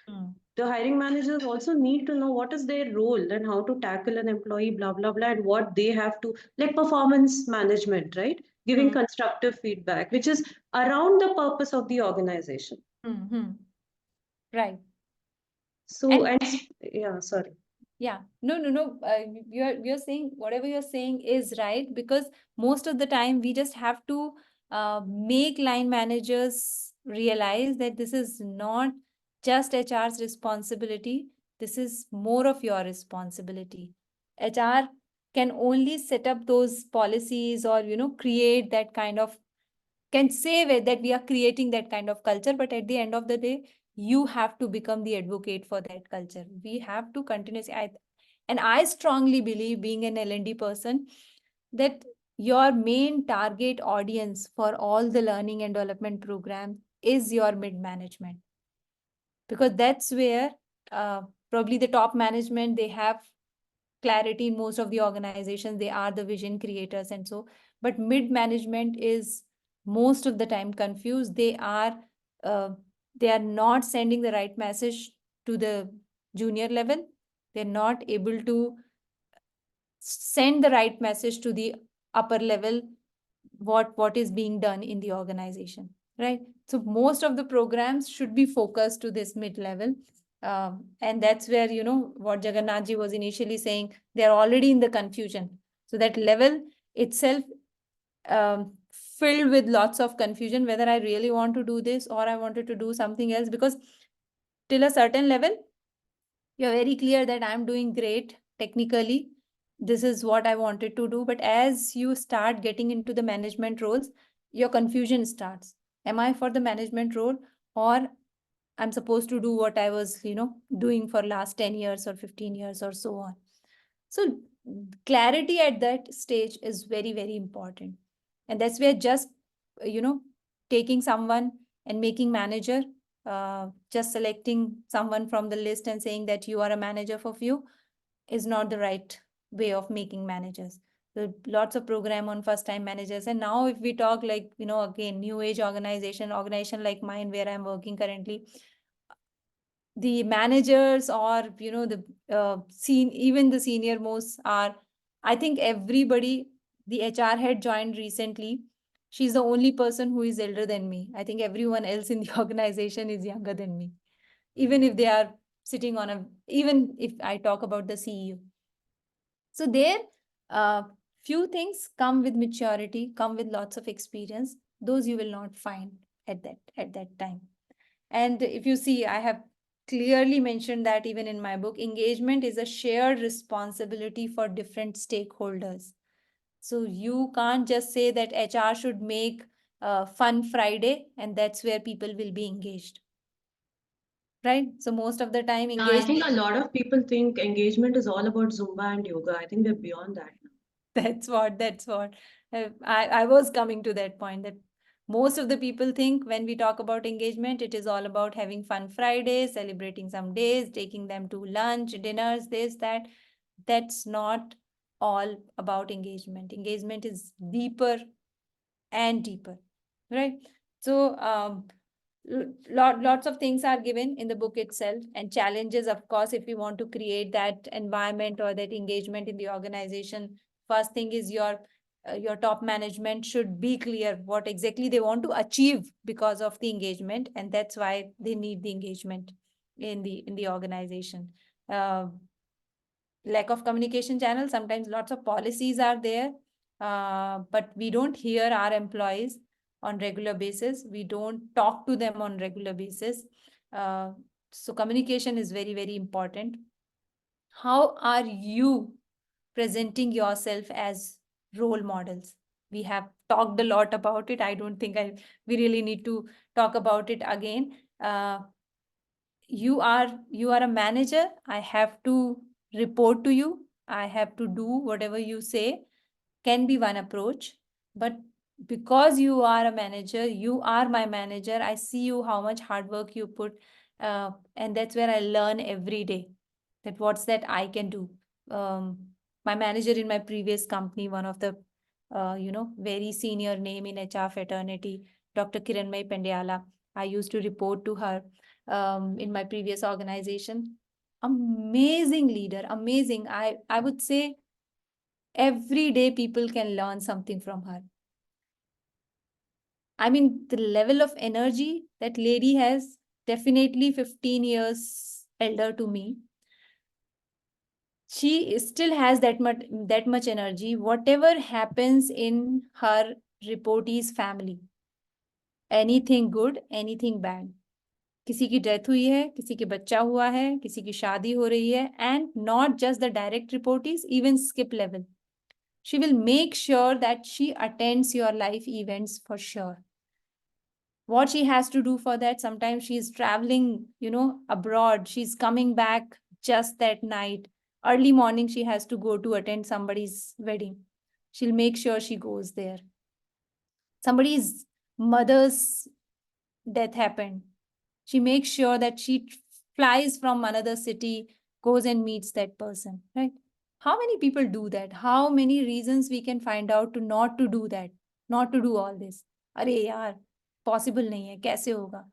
The hiring managers also need to know what is their role and how to tackle an employee, blah, blah, blah, and what they have to, like performance management, right? Giving constructive feedback, which is around the purpose of the organization. Right. So, and yeah, sorry. Yeah, no. You're saying whatever you're saying is right, because most of the time we just have to make line managers realize that this is not just HR's responsibility. This is more of your responsibility. HR can only set up those policies or create that kind of, can say that we are creating that kind of culture, but at the end of the day, you have to become the advocate for that culture. We have to continuously, and I strongly believe, being an L&D person, that your main target audience for all the learning and development program is your mid management, because that's where probably the top management, they have clarity in most of the organizations, they are the vision creators and so, but mid management is most of the time confused. Uh, they are not sending the right message to the junior level. They're not able to send the right message to the upper level, what is being done in the organization, right? So most of the programs should be focused to this mid level. And that's where, what Jagannath ji was initially saying, they're already in the confusion. So that level itself filled with lots of confusion, whether I really want to do this or I wanted to do something else, because till a certain level, you're very clear that I'm doing great technically. This is what I wanted to do. But as you start getting into the management roles, your confusion starts. Am I for the management role, or I'm supposed to do what I was, doing for last 10 years or 15 years or so on. So clarity at that stage is very, very important. And that's where just, taking someone and making manager, just selecting someone from the list and saying that you are a manager for few is not the right way of making managers. There are lots of program on first time managers. And now if we talk like, again, new age organization like mine, where I'm working currently, the managers or the even the senior most are, I think everybody, the HR head joined recently, she's the only person who is elder than me. I think everyone else in the organization is younger than me, even if they are sitting on a, even if I talk about the CEO. So there, few things come with maturity, come with lots of experience. Those you will not find at that time. And if you see, I have clearly mentioned that even in my book, engagement is a shared responsibility for different stakeholders. So you can't just say that HR should make Fun Friday and that's where people will be engaged. Right? So most of the time, I think a lot of people think engagement is all about Zumba and yoga. I think we're beyond that now. That's what I was coming to that point, that most of the people think when we talk about engagement, it is all about having fun Fridays, celebrating some days, taking them to lunch, dinners, this, that. That's not all about engagement. Engagement is deeper and deeper, right? So lots of things are given in the book itself, and challenges, of course, if we want to create that environment or that engagement in the organization. First thing is your top management should be clear what exactly they want to achieve because of the engagement, and that's why they need the engagement in the organization. Lack of communication channel, sometimes lots of policies are there, but we don't hear our employees on regular basis. We don't talk to them on regular basis. So communication is very, very important. How are you presenting yourself as role models? We have talked a lot about it. I don't think we really need to talk about it again. You are a manager. I have to report to you. I have to do whatever you say, can be one approach. But because you are a manager, you are my manager. I see you, how much hard work you put. And that's where I learn every day that what's that I can do. My manager in my previous company, one of the, very senior name in HR fraternity, Dr. Kiranmay Pendyala, I used to report to her in my previous organization. Amazing leader, amazing. I would say every day people can learn something from her. I mean, the level of energy that lady has, definitely 15 years elder to me. she still has that much energy. Whatever happens in her reportee's family, anything good, anything bad, किसी की death हुई है, किसी के बच्चा हुआ है, किसी की शादी हो रही है, and not just the direct reportees, even skip level. She will make sure that she attends your life events for sure. What she has to do for that, sometimes she's traveling, abroad, she's coming back just that night. Early morning, she has to go to attend somebody's wedding. She'll make sure she goes there. Somebody's mother's death happened. She makes sure that she flies from another city, goes and meets that person, right? How many people do that? How many reasons we can find out to not to do that, not to do all this? अरे यार, possible नहीं है, कैसे होगा?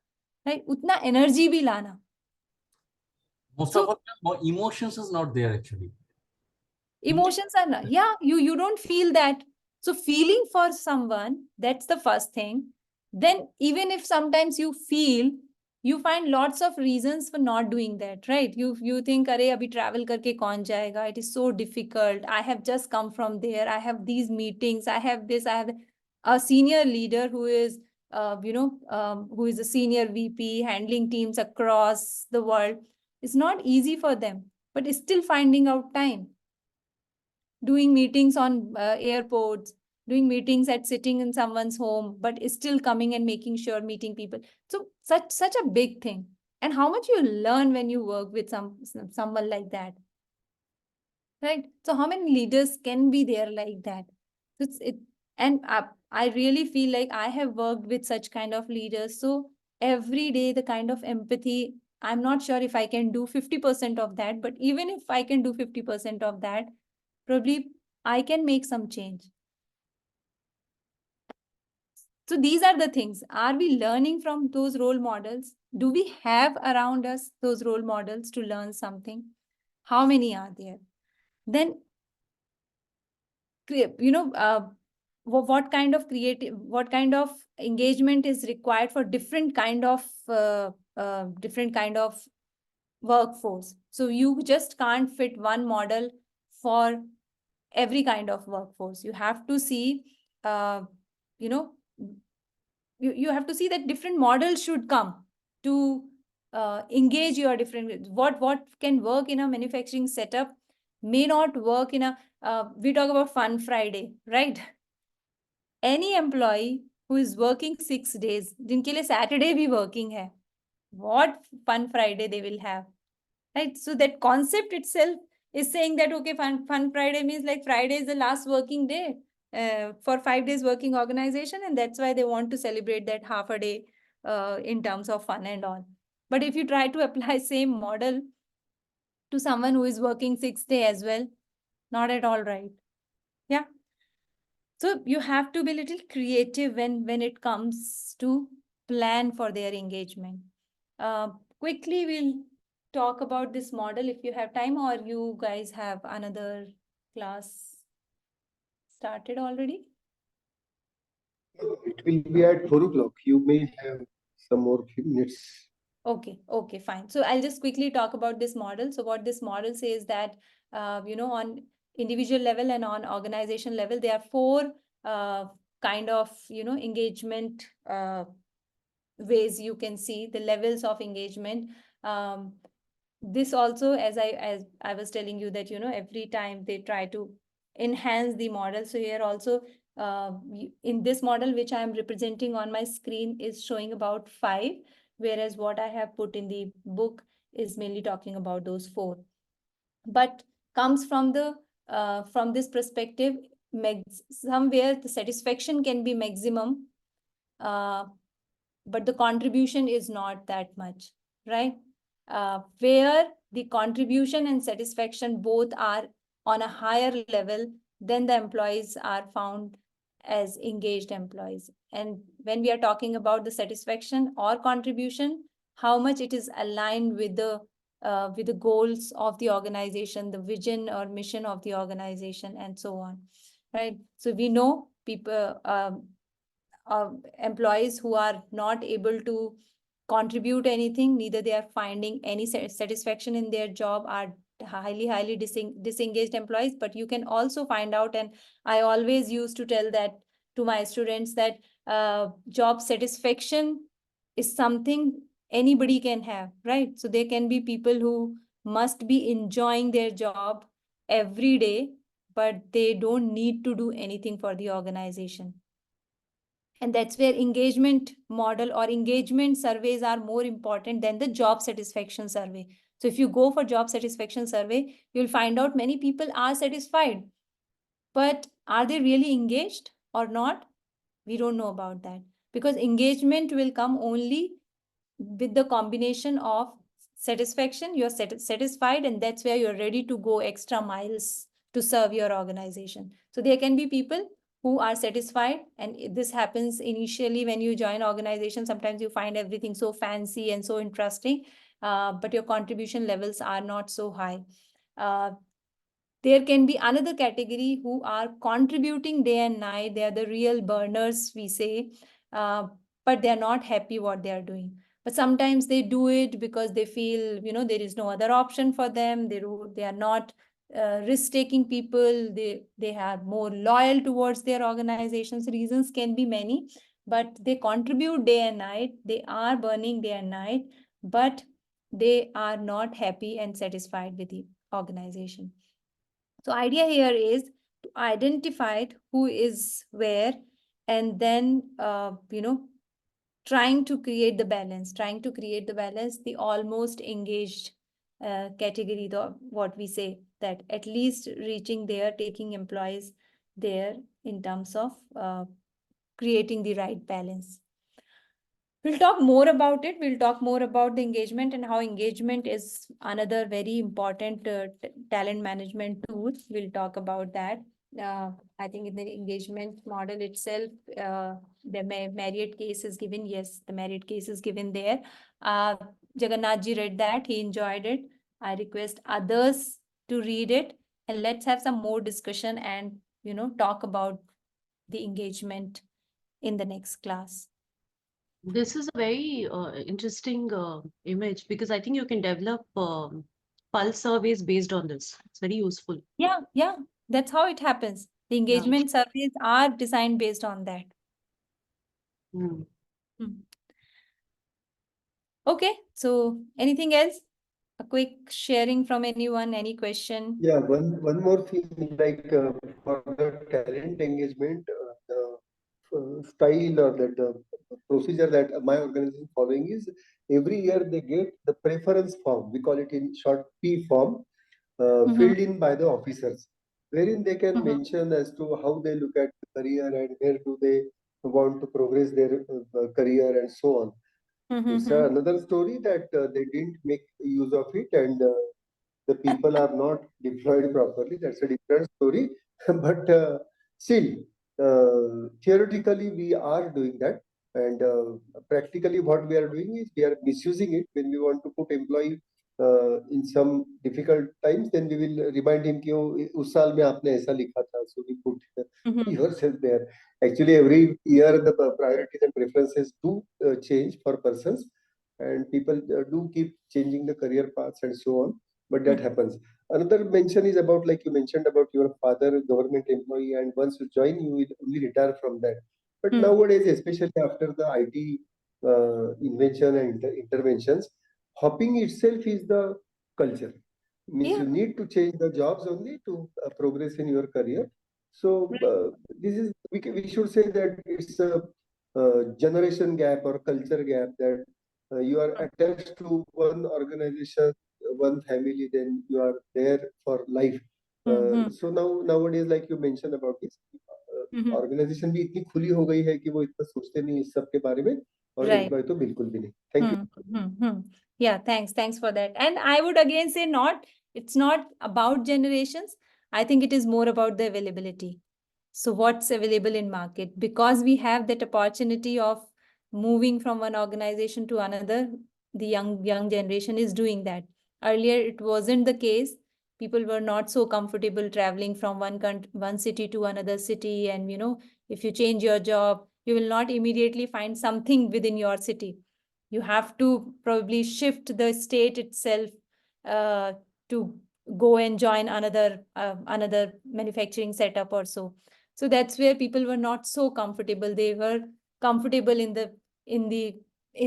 Right? उतना energy भी लाना. Most So- of our emotions is not there actually. Emotions are not, yeah, you don't feel that. So feeling for someone, that's the first thing. Then even if sometimes you feel, you find lots of reasons for not doing that, right? You think, अरे अभी travel करके कौन जाएगा? It is so difficult. I have just come from there. I have these meetings. I have this. I have a senior leader who is, who is a senior VP handling teams across the world. It's not easy for them, but it's still finding out time. Doing meetings on airports, doing meetings at sitting in someone's home, but is still coming and making sure meeting people. So such a big thing. And how much you learn when you work with someone like that, right? So how many leaders can be there like that? And I really feel like I have worked with such kind of leaders. So every day the kind of empathy, I'm not sure if I can do 50% of that, but even if I can do 50% of that, probably I can make some change. So these are the things. Are we learning from those role models? Do we have around us those role models to learn something? How many are there? Then, what kind of engagement is required for different kind of workforce? So you just can't fit one model for every kind of workforce. You have to see, you have to see that different models should come to engage your different, what can work in a manufacturing setup may not work in a, we talk about Fun Friday, right? Any employee who is working 6 days, जिनके लिए Saturday भी working है, what Fun Friday they will have, right? So that concept itself is saying that, okay, fun Friday means like Friday is the last working day for 5 days working organization. And that's why they want to celebrate that half a day in terms of fun and all. But if you try to apply same model to someone who is working 6 days as well, not at all right. Yeah. So you have to be a little creative when it comes to plan for their engagement. Quickly, we'll talk about this model if you have time, or you guys have another class started already? It will be at 4 o'clock. You may have some more few minutes. Okay, fine. So I'll just quickly talk about this model. So what this model says that, on individual level and on organization level, there are 4 kind of, engagement ways you can see the levels of engagement. This also, as I was telling you that, every time they try to enhance the model. So here also, in this model, which I am representing on my screen, is showing about 5, whereas what I have put in the book is mainly talking about those 4. But comes from the from this perspective, somewhere the satisfaction can be maximum, but the contribution is not that much, right? Where the contribution and satisfaction both are on a higher level, then the employees are found as engaged employees. And when we are talking about the satisfaction or contribution, how much it is aligned with the goals of the organization, the vision or mission of the organization, and so on, right? So we know people, employees who are not able to contribute anything, neither they are finding any satisfaction in their job, are highly disengaged employees, but you can also find out, and I always used to tell that to my students, that job satisfaction is something anybody can have, right? So there can be people who must be enjoying their job every day, but they don't need to do anything for the organization. And that's where engagement model or engagement surveys are more important than the job satisfaction survey. So if you go for job satisfaction survey, you'll find out many people are satisfied, but are they really engaged or not? We don't know about that, because engagement will come only with the combination of satisfaction. You're satisfied, and that's where you're ready to go extra miles to serve your organization. So there can be people who are satisfied, and this happens initially when you join organization. Sometimes you find everything so fancy and so interesting, but your contribution levels are not so high. There can be another category who are contributing day and night. They are the real burners, we say, but they're not happy what they are doing. But sometimes they do it because they feel, there is no other option for them. They are not risk-taking people. They are more loyal towards their organizations. Reasons can be many, but they contribute day and night. They are burning day and night, but they are not happy and satisfied with the organization. So idea here is to identify who is where, and then, trying to create the balance, the almost engaged category, what we say, that at least reaching there, taking employees there in terms of creating the right balance. We'll talk more about it. We'll talk more about the engagement and how engagement is another very important talent management tool. We'll talk about that. I think in the engagement model itself, the Marriott case is given. Yes, the Marriott case is given there. Jagannath ji read that. He enjoyed it. I request others to read it, and let's have some more discussion and, talk about the engagement in the next class. This is a very interesting image, because I think you can develop pulse surveys based on this. It's very useful. Yeah, that's how it happens. The engagement surveys are designed based on that. Okay, so anything else? A quick sharing from anyone, any question? Yeah, one more thing, like for the talent engagement, the style or the procedure that my organization is following is every year they get the preference form. We call it in short P form, filled in by the officers, wherein they can mention as to how they look at the career and where do they want to progress their career and so on. It's another story that they didn't make use of it, and the people are not deployed properly. That's a different story. But still, theoretically, we are doing that. And practically, what we are doing is we are misusing it. When we want to put employee in some difficult times, then we will remind him कि उस साल में आपने ऐसा लिखा था, so we put yourself there. Actually, every year the priorities and preferences do change for persons, and people do keep changing the career paths and so on. But that happens. Another mention is about, like you mentioned about your father, government employee, and once you join, you will only retire from that. But nowadays, especially after the IT invention and interventions, hopping itself is the culture. Means you need to change the jobs only to progress in your career. So this is, we should say that it's a generation gap or culture gap, that you are attached to one organization, one family, then you are there for life. So nowadays, like you mentioned about this, organization भी इतनी खुली हो गई है कि वो इतना सोचते नहीं इस सब के बारे में, और एम्प्लॉय तो बिल्कुल भी नहीं. Thank you. Yeah, thanks for that. And I would again say, it's not about generations. I think it is more about the availability. So what's available in market? Because we have that opportunity of moving from one organization to another, the young generation is doing that. Earlier, it wasn't the case. People were not so comfortable traveling from one city to another city. And, if you change your job, you will not immediately find something within your city. You have to probably shift the state itself to go and join another manufacturing setup or so. So that's where people were not so comfortable. They were comfortable in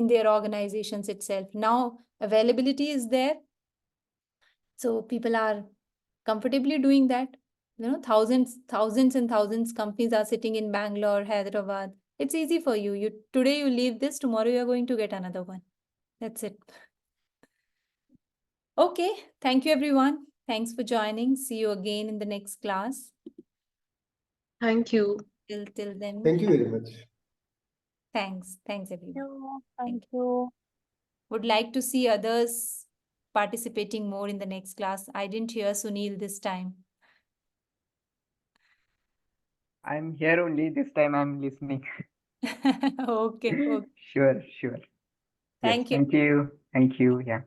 their organizations itself. Now availability is there, so people are comfortably doing that. Thousands and thousands companies are sitting in Bangalore, Hyderabad. It's easy for you. Today you leave this, tomorrow you are going to get another one. That's it. Okay, thank you everyone. Thanks for joining. See you again in the next class. Thank you. Till then. Thank you very much. Thanks everyone. Thank you. Would like to see others participating more in the next class. I didn't hear Sunil this time. I'm here only. This time I'm listening. Okay. Sure. Thank you. Thank you. Thank you. Yeah.